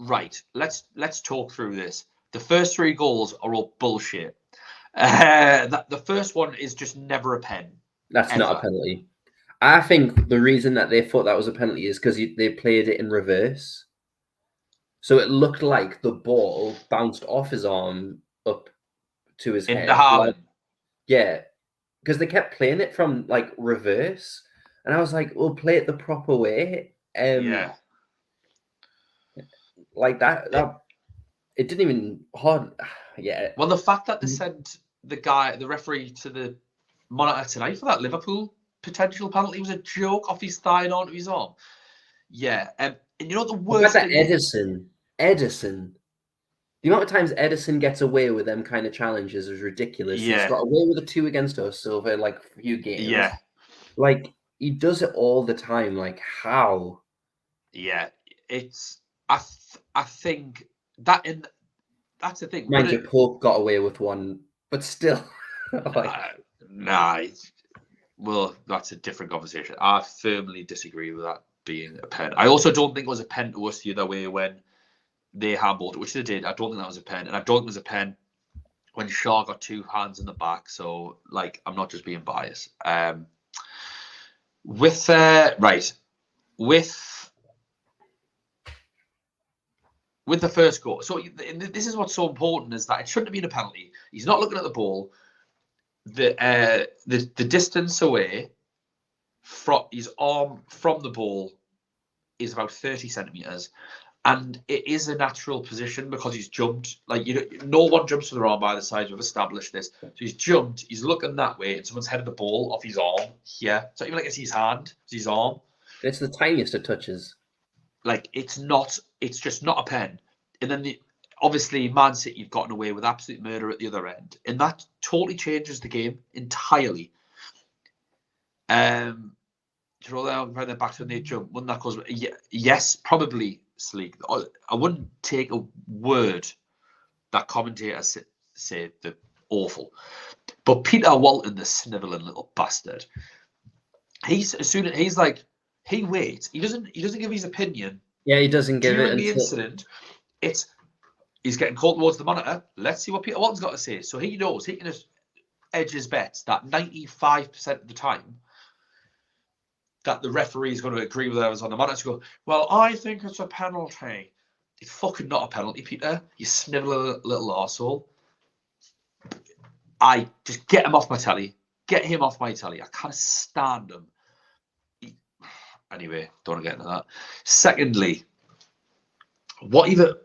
Right. Let's talk through this. The first 3 goals are all bullshit. The first one is just never a pen. That's ever. Not a penalty. I think the reason that they thought that was a penalty is because they played it in reverse. So it looked like the ball bounced off his arm up to his head. In the Haaland. Yeah. Because they kept playing it from reverse. And I was like, we'll play it the proper way. Yeah. Like that it didn't even yeah. Well, the fact that they sent the referee to the monitor tonight for that Liverpool potential penalty was a joke, off his thigh and onto his arm. Yeah. And you know the worst thing Edison. The amount of times Edison gets away with them kind of challenges is ridiculous. Yeah. He's got away with the 2 against us over a few games. Yeah. He does it all the time. How? Yeah. It's I think that's the thing. Mind you, Pope got away with one, but still. Nah. Well, that's a different conversation. I firmly disagree with that being a pen. I also don't think it was a pen to us the other way when they handballed it, which they did. I don't think that was a pen. And I don't think it was a pen when Shaw got 2 hands in the back. So, I'm not just being biased. With the first goal. So this is what's so important, is that it shouldn't have been a penalty. He's not looking at the ball. The distance away from his arm from the ball is about 30 centimeters, and it is a natural position because he's jumped. No one jumps with their arm by the side. We've established this. So he's jumped. He's looking that way, and someone's headed the ball off his arm here. It's not even like it's his hand. It's his arm. It's the tiniest of touches. It's not. It's just not a pen. And then obviously, Man City have gotten away with absolute murder at the other end, and that totally changes the game entirely. Throw them right back to when they jump. Wouldn't that cause? Yes, probably sleek. I wouldn't take a word that commentators say that awful. But Peter Walton, the snivelling little bastard, he waits. He doesn't give his opinion. Yeah, he doesn't give during it the until... incident. He's getting called towards the monitor. Let's see what Peter Walton's got to say. So he knows he can just edge his bets that 95% of the time that the referee is going to agree with whoever's on the monitor to go, well, I think it's a penalty. It's fucking not a penalty, Peter. You snivel little arsehole. I just get him off my telly. Get him off my telly. I can't stand him. Anyway, don't want to get into that. Secondly, the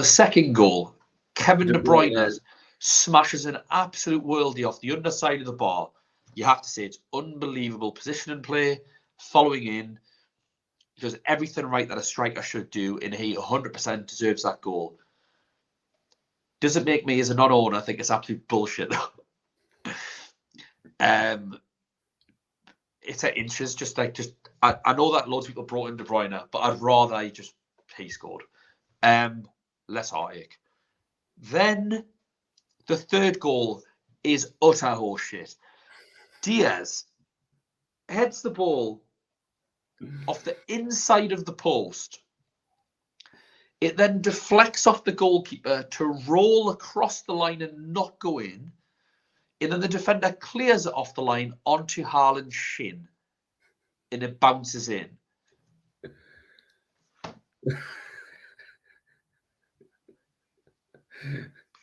second goal, Kevin De Bruyne smashes an absolute worldie off the underside of the bar. You have to say it's unbelievable position and play, following in. He does everything right that a striker should do, and he 100% deserves that goal. Does it make me, as a non-owner, think it's absolute bullshit? It's at inches. I know that loads of people brought in De Bruyne, but I'd rather he scored. Less heartache. Then the third goal is utter horseshit. Diaz heads the ball off the inside of the post. It then deflects off the goalkeeper to roll across the line and not go in. And then the defender clears it off the line onto Haaland's shin. And it bounces in.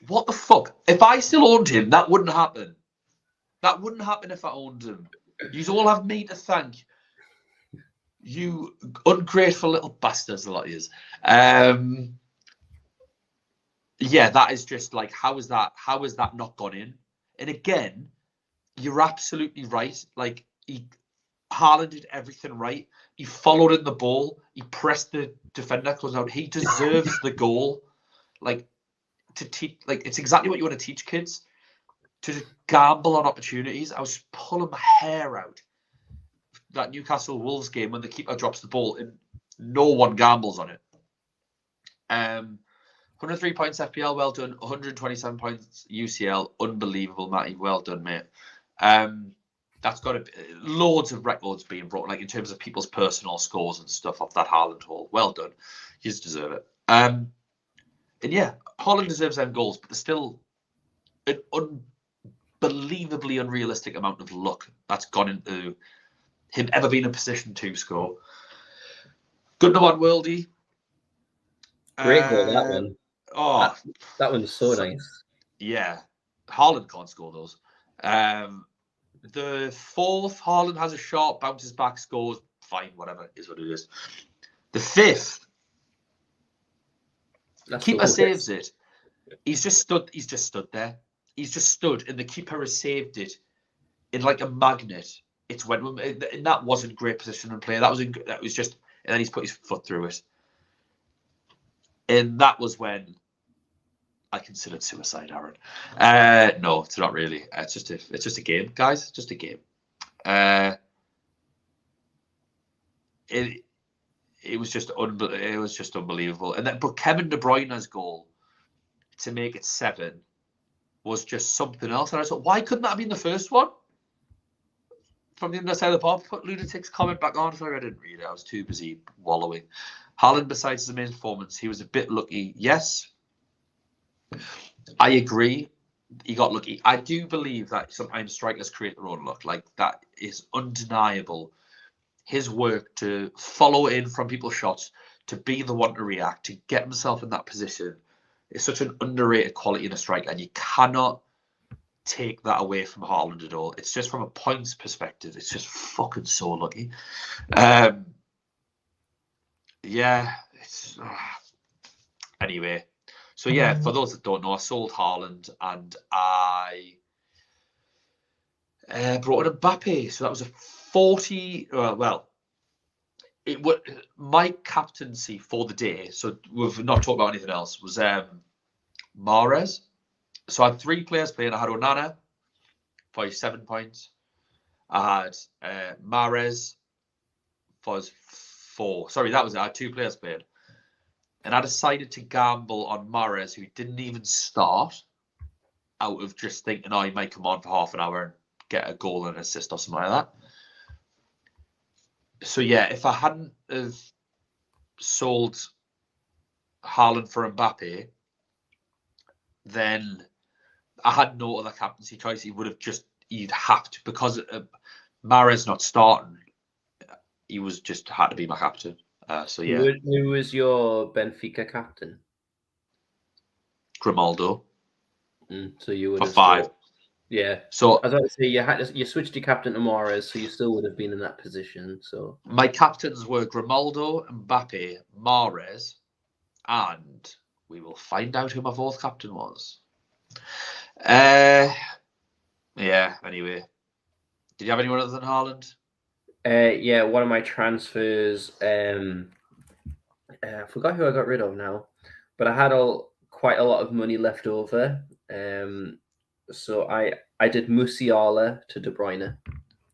What the fuck? If I still owned him, that wouldn't happen. That wouldn't happen if I owned him. You all have me to thank. You ungrateful little bastards, a lot of yous. Yeah, that is just like, how is that not gone in? And again, you're absolutely right. Like, Haaland did everything right. He followed in the ball. He pressed the defender close out. He deserves the goal. Like, to teach, like, it's exactly what you want to teach kids. To just gamble on opportunities. I was pulling my hair out. That Newcastle Wolves game when the keeper drops the ball and no one gambles on it. 103 points FPL, well done. 127 points UCL, unbelievable, Matty. Well done, mate. That's got loads of records being brought, like in terms of people's personal scores and stuff off that Haaland haul. Well done. You just deserve it. And yeah, Haaland deserves them goals, but there's still an unbelievably unrealistic amount of luck that's gone into him ever being in a position to score. Gundogan worldie. Great goal, that one. Oh, that one's so nice. Yeah, Haaland can't score those. The fourth, Haaland has a shot, bounces back, scores. Fine, whatever, is what it is. The fifth, keeper saves it. He's just stood there. He's just stood, and the keeper has saved it in like a magnet. It's when, and that wasn't great position and play. That was just, and then he's put his foot through it. And that was when I considered suicide, Aaron. No, it's not really. It's just a game, guys. It's just a game. It was just unbelievable. And then, but Kevin De Bruyne's goal to make it 7 was just something else. And I thought, why couldn't that have been the first one? From the underside of the bar, put Lunatic's comment back on. Sorry, I didn't read it. I was too busy wallowing. Haaland, besides his main performance, he was a bit lucky. Yes, I agree. He got lucky. I do believe that sometimes strikers create their own luck. Like, that is undeniable. His work to follow in from people's shots, to be the one to react, to get himself in that position, is such an underrated quality in a striker, and you cannot take that away from Haaland at all. It's just from a points perspective, it's just fucking so lucky. Yeah, it's anyway. So yeah, for those that don't know, I sold Haaland and I brought in Mbappe. So that was a 40. It was my captaincy for the day. So we've not talked about anything else. Was Mahrez. So I had 3 players playing. I had Onana for his 7 points. I had Mahrez for his 4. Sorry, that was it. I had 2 players playing. And I decided to gamble on Mahrez, who didn't even start. out of just thinking, oh, he might come on for half an hour and get a goal and an assist or something like that. So yeah, if I hadn't have sold Haaland for Mbappe, then I had no other captaincy choice. He'd have to, because Mahrez not starting, he was just had to be my captain. So yeah, Who was your Benfica captain? Grimaldo So you would for have 5. still, yeah. So As I say, you switched your captain to Mahrez, so you still would have been in that position. So my captains were Grimaldo, Mbappe, Mahrez, and we will find out who my 4th captain was. Yeah. Anyway, did you have anyone other than Haaland? Yeah, one of my transfers. I forgot who I got rid of now, but I had quite a lot of money left over. So I did Musiala to De Bruyne.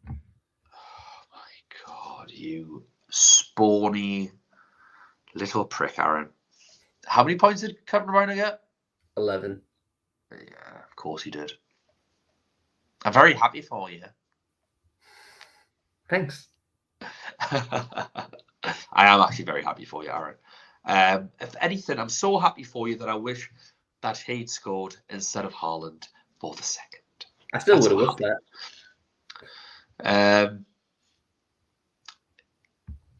Oh my God, you spawny little prick, Aaron. How many points did Kevin De Bruyne get? 11. Yeah, of course he did. I'm very happy for you. Thanks. I am actually very happy for you, Aaron. If anything, I'm so happy for you that I wish that he'd scored instead of Haaland for the second. I still would have wished that.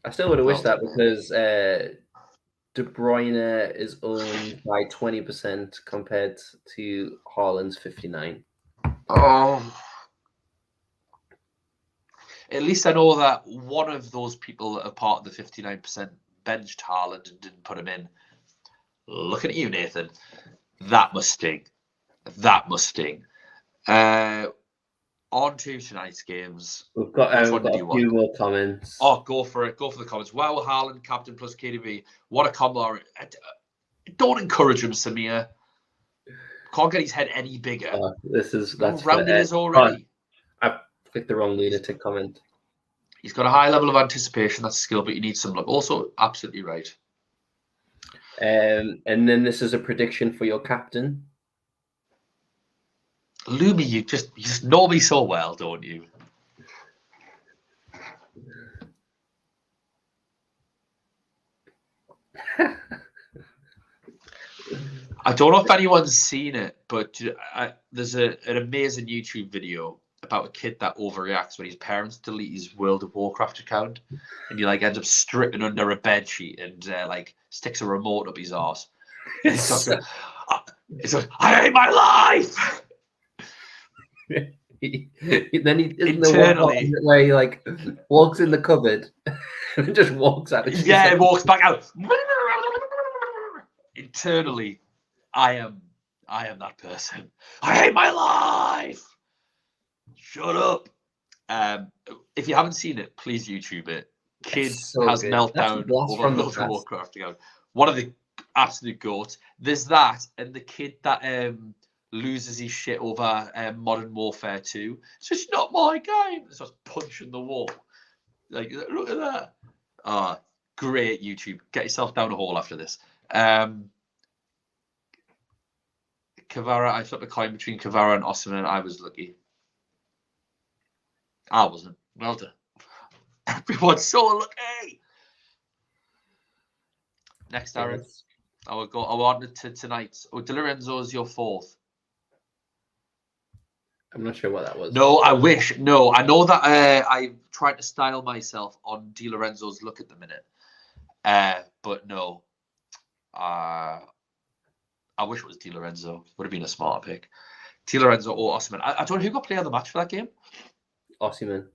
I still would have wished that because De Bruyne is owned by 20% compared to Haaland's 59%. Oh. At least I know that one of those people that are part of the 59% benched Haaland and didn't put him in. Looking at you, Nathan. That must sting. That must sting. On to tonight's games. We've got a few more comments. Oh, go for it. Go for the comments. Wow, Haaland, captain plus KDB. What a combo. Don't encourage him, Samir. Can't get his head any bigger. That's round it is already. I clicked the wrong lunatic comment. He's got a high level of anticipation. That's a skill, but you need some luck. Also, absolutely right. And then this is a prediction for your captain. Lumi, you just know me so well, don't you? I don't know if anyone's seen it, but there's an amazing YouTube video about a kid that overreacts when his parents delete his World of Warcraft account, and he ends up stripping under a bed sheet and sticks a remote up his arse. It's like, I hate my life. Then he isn't internally the where he walks in the cupboard and just walks out. Yeah, walks back out. Internally, I am that person. I hate my life. Shut up. If you haven't seen it, please YouTube it. Kid has meltdown over World of Warcraft account. One of the absolute goats. There's that, and the kid that loses his shit over Modern Warfare 2. It's just not my game. It's just punching the wall. Look at that. Great YouTube. Get yourself down a hole after this. Kvara, I flipped a coin between Kvara and Osimhen, and I was lucky. I wasn't. Well done. Everyone's so lucky. Next, Aaron. Yes. I will on to tonight. Di Lorenzo is your 4th. I'm not sure what that was. No, I wish. No, I know that I'm trying to style myself on Di Lorenzo's look at the minute. But no. I wish it was Di Lorenzo. Would have been a smarter pick. Di Lorenzo or Osimhen. I don't know who got player of the match for that game. Osimhen.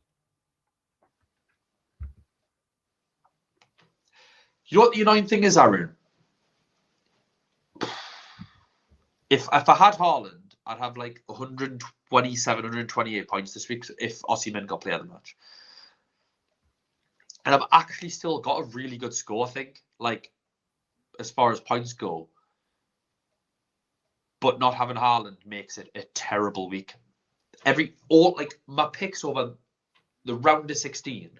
You know what the annoying thing is, Aaron? If I had Haaland, I'd have 127, 128 points this week if Osimhen got player of the match. And I've actually still got a really good score, I think, as far as points go. But not having Haaland makes it a terrible week. My picks over the round of 16,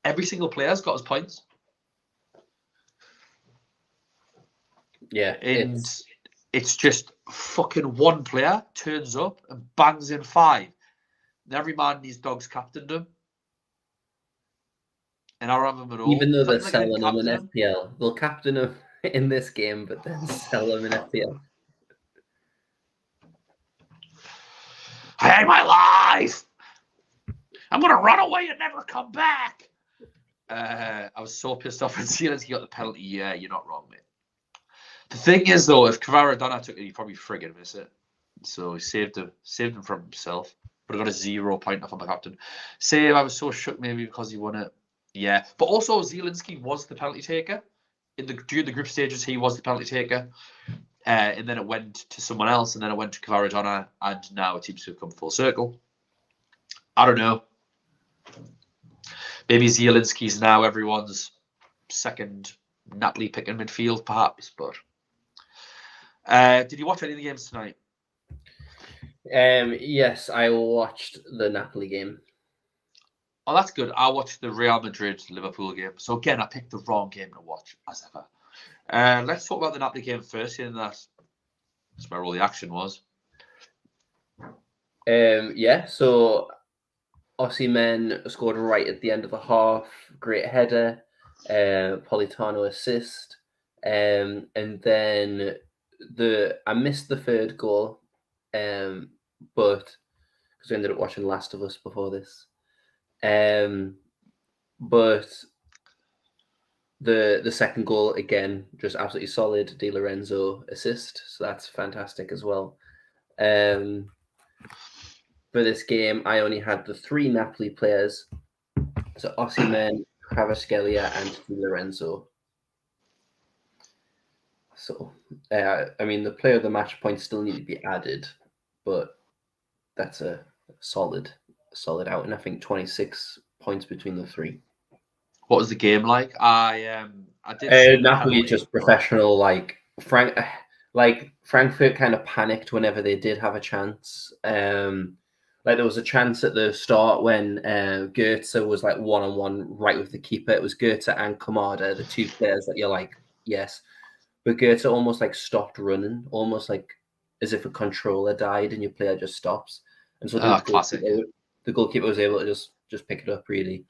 every single player's got his points. Yeah. And it's just fucking one player turns up and bangs in 5. And every man in these dogs captained him. And I remember it all. Even though It's they're not even like I didn't selling him in captain him. FPL, they'll captain him in this game, but then sell him in FPL. I hate my life. I'm going to run away and never come back. I was so pissed off when Zielinski got the penalty. Yeah, you're not wrong, mate. The thing is, though, if Kvaradona took it, he'd probably friggin' miss it. So he saved him from himself. But I got a 0 point off on my captain. Save, I was so shook maybe because he won it. Yeah. But also, Zielinski was the penalty taker. During the group stages, he was the penalty taker. And then it went to someone else, and then it went to Kvaradona, and now it seems to have come full circle. I don't know. Maybe Zielinski's now everyone's second Napoli pick in midfield, perhaps. But did you watch any of the games tonight? Yes, I watched the Napoli game. Oh, that's good. I watched the Real Madrid-Liverpool game. So again, I picked the wrong game to watch, as ever. Let's talk about the Napoli game first, and that's where all the action was. Yeah, so Osimhen scored right at the end of the half. Great header. Politano assist. And then I missed the third goal, but because we ended up watching Last of Us before this. But the second goal, again, just absolutely solid. Di Lorenzo assist, so that's fantastic as well. For this game, I only had the 3 Napoli players, so Osimhen, Kvaratskhelia, and Di Lorenzo. So, I mean, the player of the match points still need to be added, but that's a solid outing. I think 26 points between the 3. What was the game like? I did Napoli just professional. Like Frankfurt kind of panicked whenever they did have a chance. Like there was a chance at the start when Goetze was like 1-on-1 right with the keeper. It was Goetze and Kamada, the 2 players that you're like, yes. But Goetze almost like stopped running, almost like as if a controller died and your player just stops. And so the goalkeeper was able to just pick it up really.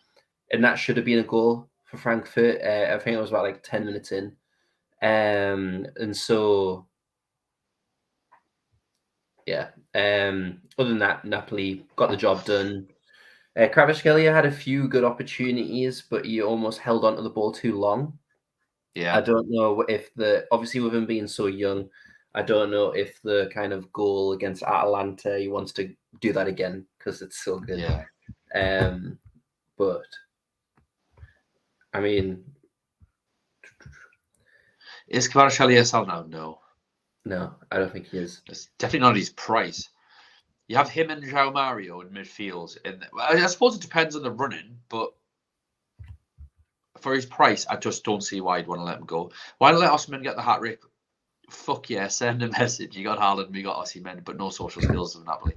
And that should have been a goal for Frankfurt. I think it was about like 10 minutes in. And so, yeah. Other than that, Napoli got the job done. Kvaratskhelia had a few good opportunities, but he almost held on to the ball too long. Yeah. I don't know if obviously with him being so young, I don't know if the kind of goal against Atalanta, he wants to do that again because it's so good. Yeah. But I mean, is Kvaratskhelia sell now? No, I don't think he is. It's definitely not his price. You have him and João Mario in midfield. I suppose it depends on the running, but for his price, I just don't see why you'd want to let him go. Why not let Osimhen get the hat-trick? Fuck yeah, send a message. You got Haaland, we got Osimhen, but no social skills of Napoli.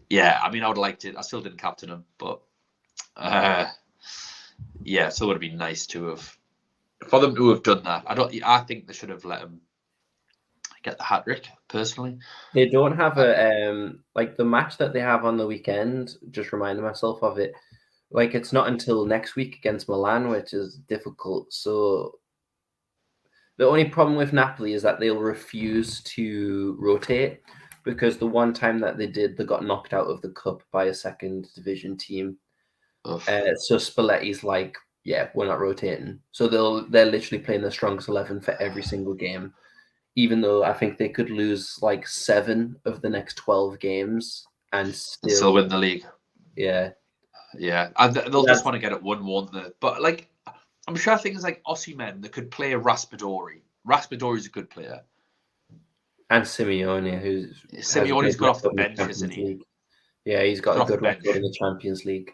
Yeah, I mean, I would have liked it. I still didn't captain him, but yeah, so it would have been nice for them to have done that. I think they should have let him get the hat-trick, personally. They don't have like the match that they have on the weekend, just reminding myself of it, like it's not until next week against Milan, which is difficult. So the only problem with Napoli is that they'll refuse to rotate, because the one time that they did, they got knocked out of the cup by a second division team. So Spalletti's like, yeah, we're not rotating. So they're literally playing the strongest 11 for every single game, even though I think they could lose like 7 of the next 12 games and still win the league. Yeah. And they'll just want to get it 1-1. But like, I'm sure things like Osimhen, they could play a Raspadori. Raspadori's a good player. And Simeone's got off the bench, isn't he? League. Yeah, he's got a good record in the Champions League.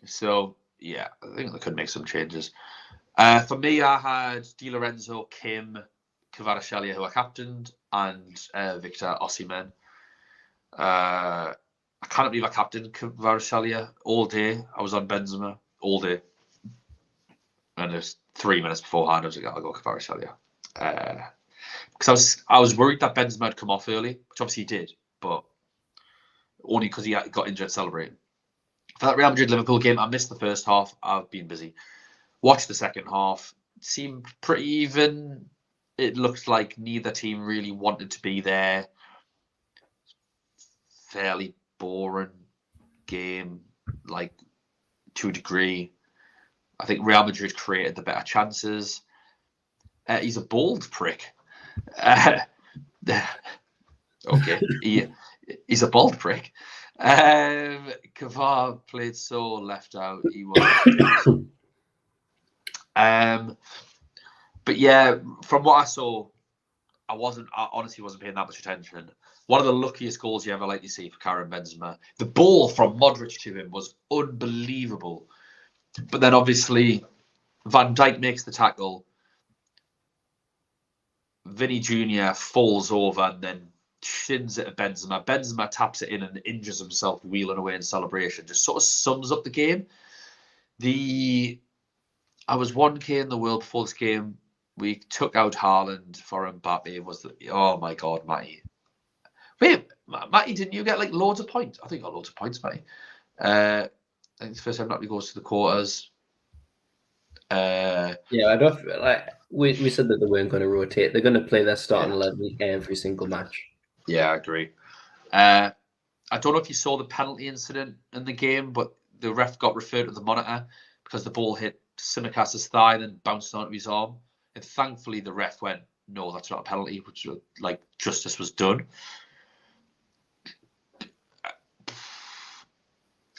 So, yeah, I think they could make some changes. For me, I had Di Lorenzo, Kim, Kvaratskhelia, who I captained, and Victor Osimhen. I can't believe I captained Kvaratskhelia all day. I was on Benzema all day. And it was 3 minutes beforehand, I was like, I'll go Kvaratskhelia. because I was worried that Benzema had come off early, which obviously he did, but only because he got injured celebrating. For that Real Madrid-Liverpool game, I missed the first half. I've been busy. Watched the second half. It seemed pretty even. It looked like neither team really wanted to be there. Fairly boring game, like, to a degree. I think Real Madrid created the better chances. He's a bold prick. Okay, he's a bold prick. Kavar played so left out. He was. But yeah, from what I saw, I honestly wasn't paying that much attention. One of the luckiest goals you ever likely see for Karim Benzema. The ball from Modric to him was unbelievable. But then obviously Van Dijk makes the tackle. Vinny Jr. falls over and then shins it at Benzema. Benzema taps it in and injures himself wheeling away in celebration. Just sort of sums up the game. I was 1K in the world before this game. We took out Haaland for Mbappe. Oh my God, Matty. Wait, Matty, didn't you get like loads of points? I think you got loads of points, Matty. I think it's the first time Matty goes to the quarters. Yeah, I don't feel like we said that they weren't going to rotate. They're going to play their starting 11 every single match. Yeah, I agree. I don't know if you saw the penalty incident in the game, but the ref got referred to the monitor because the ball hit Simicast's thigh and then bounced onto his arm. And thankfully, the ref went, "No, that's not a penalty," which like justice was done.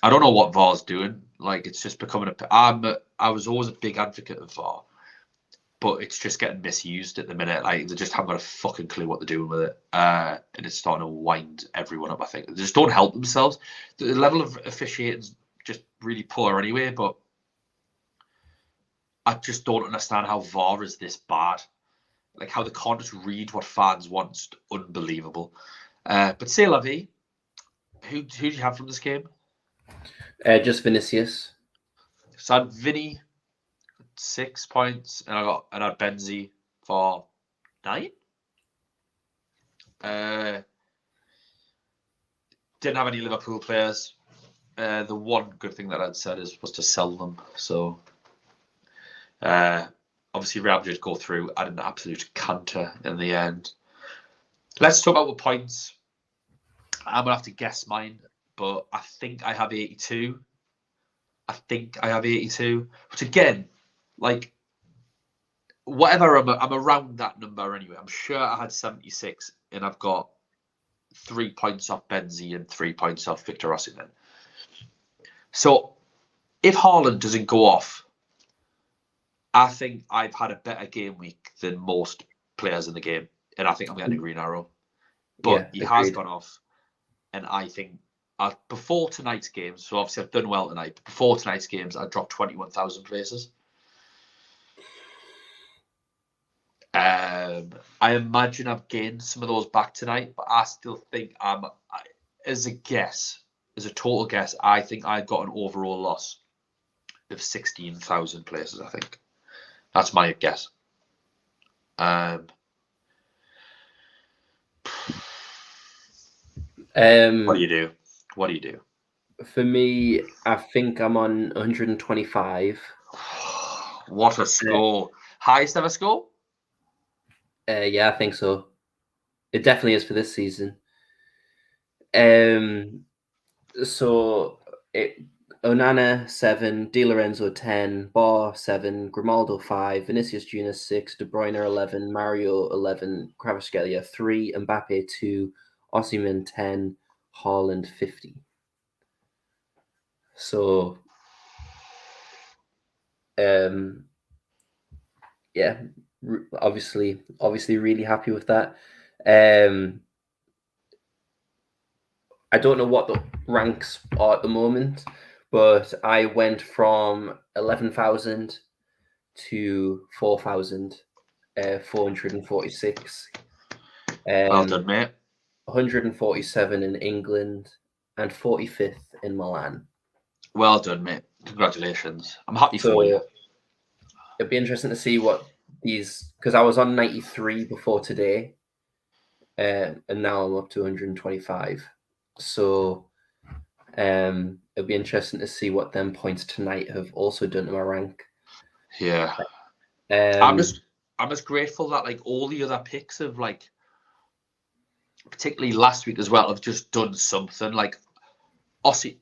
I don't know what VAR's doing. Like, it's just becoming I was always a big advocate of VAR, but it's just getting misused at the minute. Like, they just haven't got a fucking clue what they're doing with it, and it's starting to wind everyone up. I think they just don't help themselves. The level of officiating's just really poor anyway. But I just don't understand how VAR is this bad. Like, how they can't just read what fans want. It's unbelievable. But c'est la vie. Who do you have from this game? Just Vinicius. So I had Vinny 6 points, and I had Benzi for 9. Didn't have any Liverpool players. The one good thing that I'd said was to sell them. So obviously Real Madrid go through at an absolute canter in the end. Let's talk about the points. I'm gonna have to guess mine, but I think I have 82. Which again, like, whatever, I'm around that number anyway. I'm sure I had 76, and I've got 3 points off Benzi and 3 points off Victor Osimhen. So if Haaland doesn't go off, I think I've had a better game week than most players in the game, and I think I'm getting a green arrow. But he has gone off, and I think before tonight's games, so obviously I've done well tonight, but before tonight's games, I dropped 21,000 places. I imagine I've gained some of those back tonight, but I still think as a total guess, I think I got an overall loss of 16,000 places, I think. That's my guess. What do you do? What do you do? For me, I think I'm on 125. What a score. Highest ever score? Yeah, I think so. It definitely is for this season. So Onana 7, Di Lorenzo 10, Bar 7, Grimaldo 5, Vinicius Junior 6, De Bruyne 11, Mario 11, Kvaratskhelia 3, Mbappe 2, Osimhen 10, Haaland 50. So, yeah, obviously really happy with that. I don't know what the ranks are at the moment, but I went from 11,000 to 4,446. Well done, mate. 147 in England and 45th in Milan. Well done, mate. Congratulations. I'm happy for you. It'd be interesting to see what because I was on 93 before today, and now I'm up to 125. So it'll be interesting to see what them points tonight have also done to my rank. Yeah. Um, I'm just grateful that like all the other picks have like, particularly last week as well, have just done something. Like Osimhen,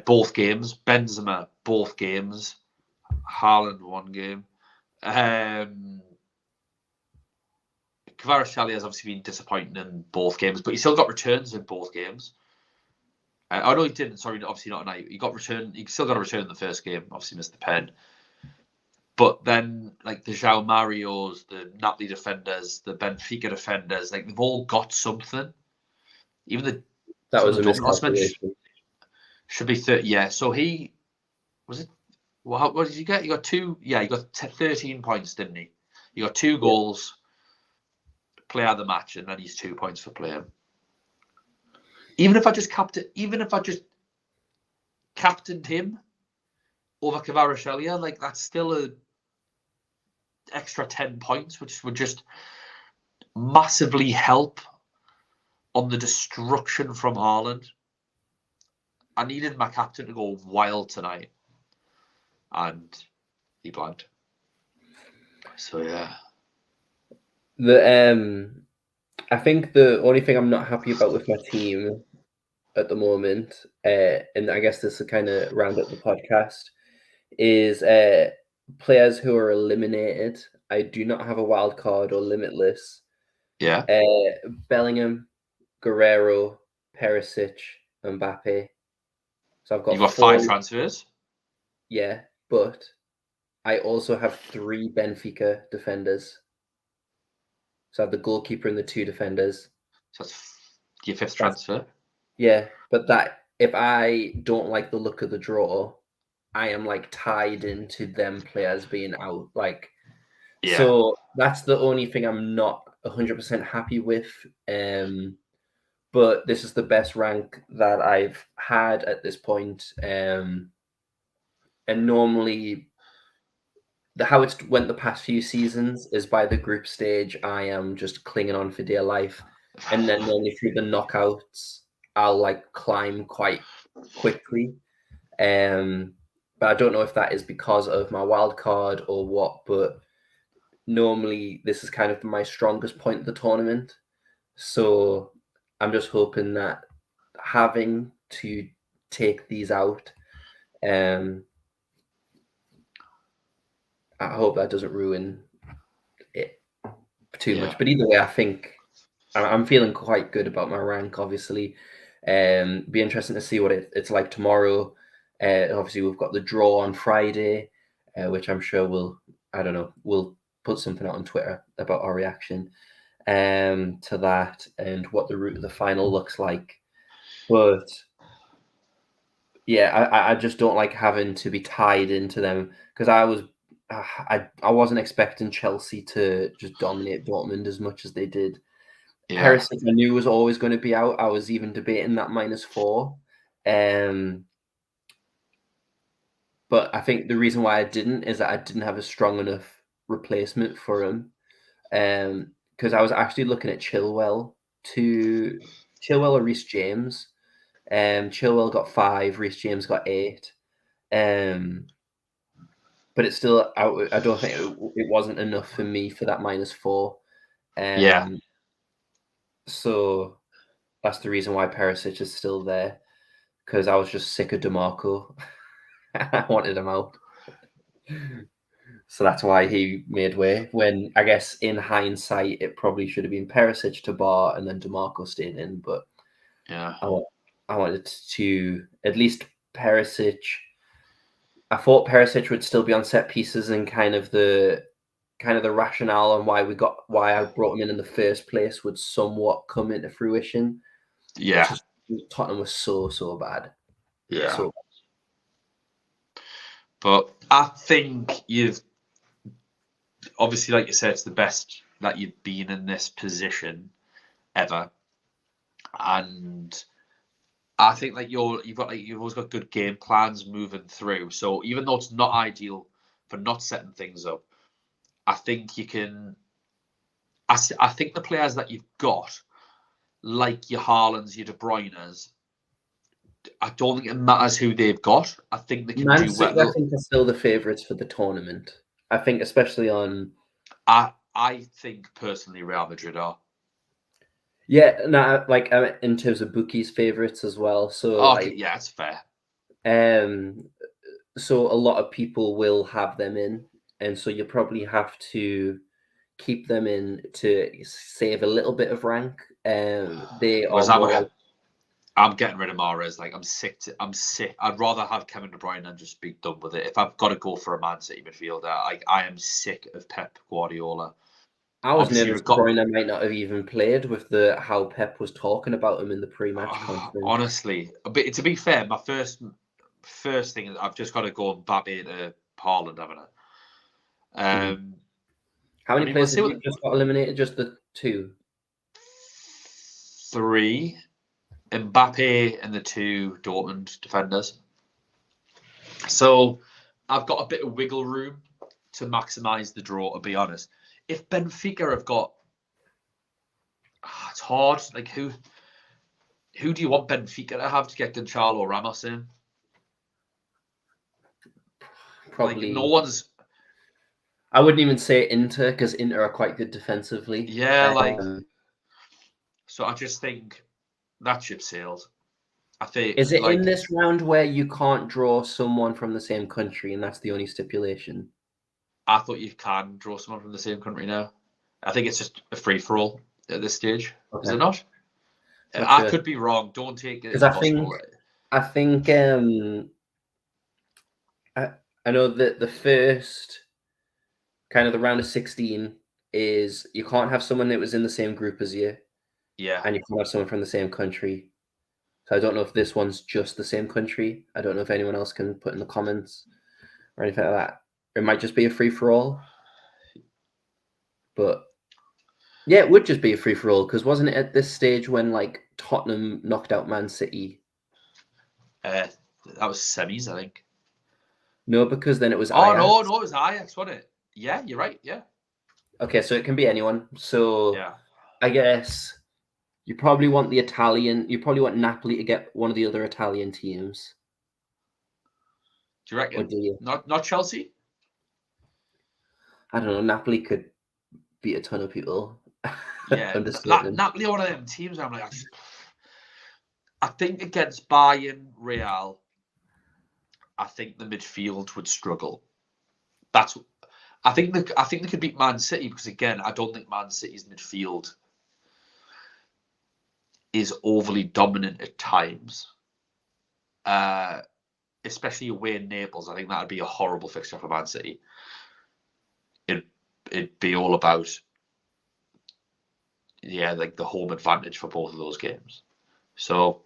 both games. Benzema, both games. Haaland, one game. Kvaratskhelia has obviously been disappointing in both games, but he still got returns in both games. Oh no, he didn't. Sorry, obviously not tonight. He got return. He still got a return in the first game. Obviously missed the pen. But then, like the João Marios, the Napoli defenders, the Benfica defenders, like they've all got something. Even that was a Osman miscalculation. should be 30. Yeah, so he was it. Well, what did you get? You got two. Yeah, you got 13 points, didn't he? You got 2 goals, player of the match, and then he's 2 points for playing. Even if I just captained him over Kvaratskhelia, like that's still a extra 10 points, which would just massively help on the destruction from Haaland. I needed my captain to go wild tonight, and he blanked. So yeah. I think the only thing I'm not happy about with my team at the moment, and I guess this will kind of round up the podcast, is players who are eliminated. I do not have a wild card or limitless. Yeah. Bellingham, Guerrero, Perisic, Mbappe. So I've got You've got 4, 5 transfers. Yeah, but I also have 3 Benfica defenders. So I have the goalkeeper and the 2 defenders. So that's your 5th transfer. Yeah, but that if I don't like the look of the draw, I am like tied into them players being out. Like, Yeah. so that's the only thing I'm not 100% happy with. But this is the best rank that I've had at this point. And normally, how it's went the past few seasons is by the group stage, I am just clinging on for dear life. And then normally through the knockouts, I'll like climb quite quickly. But I don't know if that is because of my wild card or what, but normally this is kind of my strongest point of the tournament. So I'm just hoping that having to take these out, I hope that doesn't ruin it too much. But either way, I think I'm feeling quite good about my rank, obviously. Be interesting to see what it's like tomorrow. Obviously, we've got the draw on Friday, which I'm sure we'll put something out on Twitter about our reaction to that and what the route of the final looks like. But yeah, I just don't like having to be tied into them because I wasn't expecting Chelsea to just dominate Dortmund as much as they did. Yeah. Perisic I knew was always going to be out. I was even debating that -4. But I think the reason why I didn't is that I didn't have a strong enough replacement for him. Because I was actually looking at Chilwell or Reece James. Chilwell got 5, Reece James got 8. But it's still out. I don't think it wasn't enough for me for that -4. Yeah. So that's the reason why Perisic is still there, because I was just sick of DeMarco. I wanted him out. So that's why he made way. When I guess in hindsight, it probably should have been Perisic to bar and then DeMarco staying in. But yeah, I wanted to at least Perisic. I thought Perisic would still be on set pieces and kind of the rationale on why I brought him in the first place would somewhat come into fruition. Yeah. Tottenham was so bad. Yeah. So bad. But I think you've obviously, like you said, it's the best that you've been in this position ever. And I think like you've always got good game plans moving through. So even though it's not ideal for not setting things up, I think you can. I think the players that you've got, like your Haalands, your De Bruyne's, I don't think it matters who they've got. I think they can Man do City, I well. think, are still the favourites for the tournament. I think, especially on. I think personally, Real Madrid are. Yeah, no, like in terms of bookies' favourites as well. So Okay, yeah, it's fair. So a lot of people will have them in, and so you probably have to keep them in to save a little bit of rank. They are Whereas more. I'm getting rid of Mahrez. Like I'm sick. I'd rather have Kevin De Bruyne and just be done with it. If I've got to go for a Man City midfielder, I am sick of Pep Guardiola. I was Obviously, nervous De Bruyne might not have even played with how Pep was talking about him in the pre-match conference. Honestly, but to be fair, my first thing is I've just got to go and Mbappe to Haaland, haven't I? How many players we'll have you just got eliminated? Just the two? 3. Mbappe and the 2 Dortmund defenders. So I've got a bit of wiggle room to maximise the draw, to be honest. If Benfica have got... it's hard. Like, who do you want Benfica to have to get Gonçalo Ramos in? Probably. Like, no one's... I wouldn't even say Inter, because Inter are quite good defensively. Yeah, so I just think that ship sailed. I think... Is it in this round where you can't draw someone from the same country, and that's the only stipulation? I thought you can draw someone from the same country now. I think it's just a free-for-all at this stage. Okay. Is it not? I could be wrong. Don't take it as possible. I think I know that the first kind of the round of 16 is you can't have someone that was in the same group as you. Yeah. And you can't have someone from the same country. So I don't know if this one's just the same country. I don't know if anyone else can put in the comments or anything like that. It might just be a free-for-all. But yeah, it would just be a free-for-all, because wasn't it at this stage when like Tottenham knocked out Man City? That was semis, I think. No, because then it was Ajax. No, it was Ajax, wasn't it? Yeah, you're right, yeah. Okay, so it can be anyone. So yeah. I guess you probably want you probably want Napoli to get one of the other Italian teams. Do you reckon? Or do you? Not Chelsea? I don't know. Napoli could beat a ton of people. Yeah, Napoli are one of them teams. I'm like, I think against Bayern, Real, I think the midfield would struggle. I think they could beat Man City, because again, I don't think Man City's midfield is overly dominant at times. Especially away in Naples, I think that would be a horrible fixture for Man City. It'd be all about, like the home advantage for both of those games. So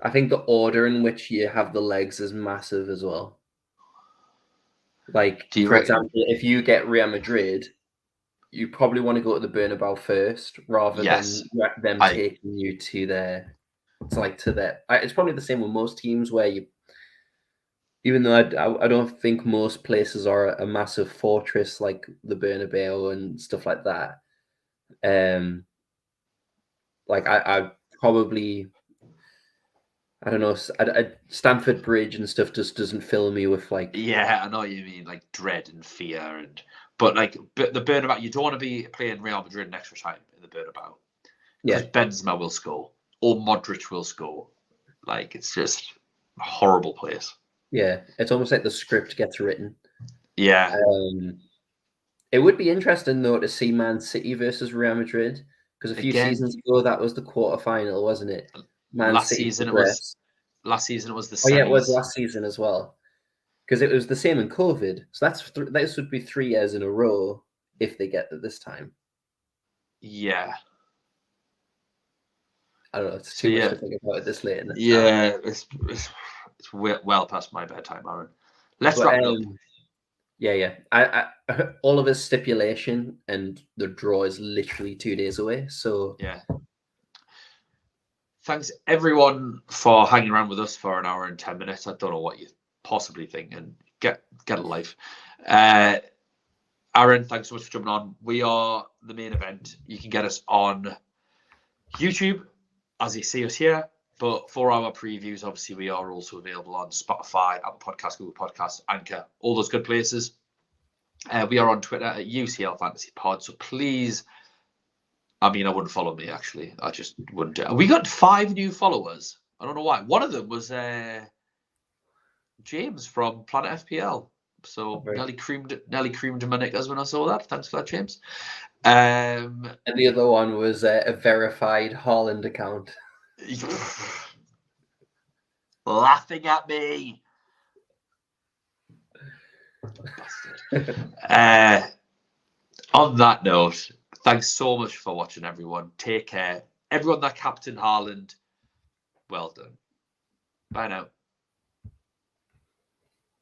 I think the order in which you have the legs is massive as well. Like, for example, if you get Real Madrid, you probably want to go to the Bernabeu first, rather than them taking you to their. It's probably the same with most teams, where even though I don't think most places are a massive fortress like the Bernabeu and stuff like that. Like I probably, I don't know, Stamford Bridge and stuff just doesn't fill me with like. Yeah, I know what you mean, like dread and fear, but the Bernabeu, you don't want to be playing Real Madrid in extra time in the Bernabeu, because Benzema will score or Modric will score. Like, it's just a horrible place. Yeah, it's almost like the script gets written. Yeah. It would be interesting though to see Man City versus Real Madrid, because a few seasons ago that was the quarterfinal, wasn't it? Last season it was the semis. Oh yeah, it was last season as well, because it was the same in COVID. So this would be 3 years in a row if they get it this time. Yeah. I don't know. It's too much to think about it this late in the Yeah, it's well past my bedtime, Aaron. Let's wrap it up. Yeah. I all of his stipulation, and the draw is literally 2 days away. So yeah. thanks everyone for hanging around with us for an hour and 10 minutes. I don't know what you possibly think, and get a life. Aaron, thanks so much for jumping on. We are the main event. You can get us on YouTube, as you see us here. But for our previews, obviously, we are also available on Spotify, Apple Podcasts, Google Podcasts, Anchor, all those good places. We are on Twitter at UCL Fantasy Pod. So please, I mean, I wouldn't follow me, actually. I just wouldn't do it. We got 5 new followers. I don't know why. One of them was James from Planet FPL. So nearly creamed my knickers when I saw that. Thanks for that, James. And the other one was a verified Haaland account. Laughing at me. On that note, thanks so much for watching, everyone. Take care. Everyone that captained Haaland, well done. Bye now.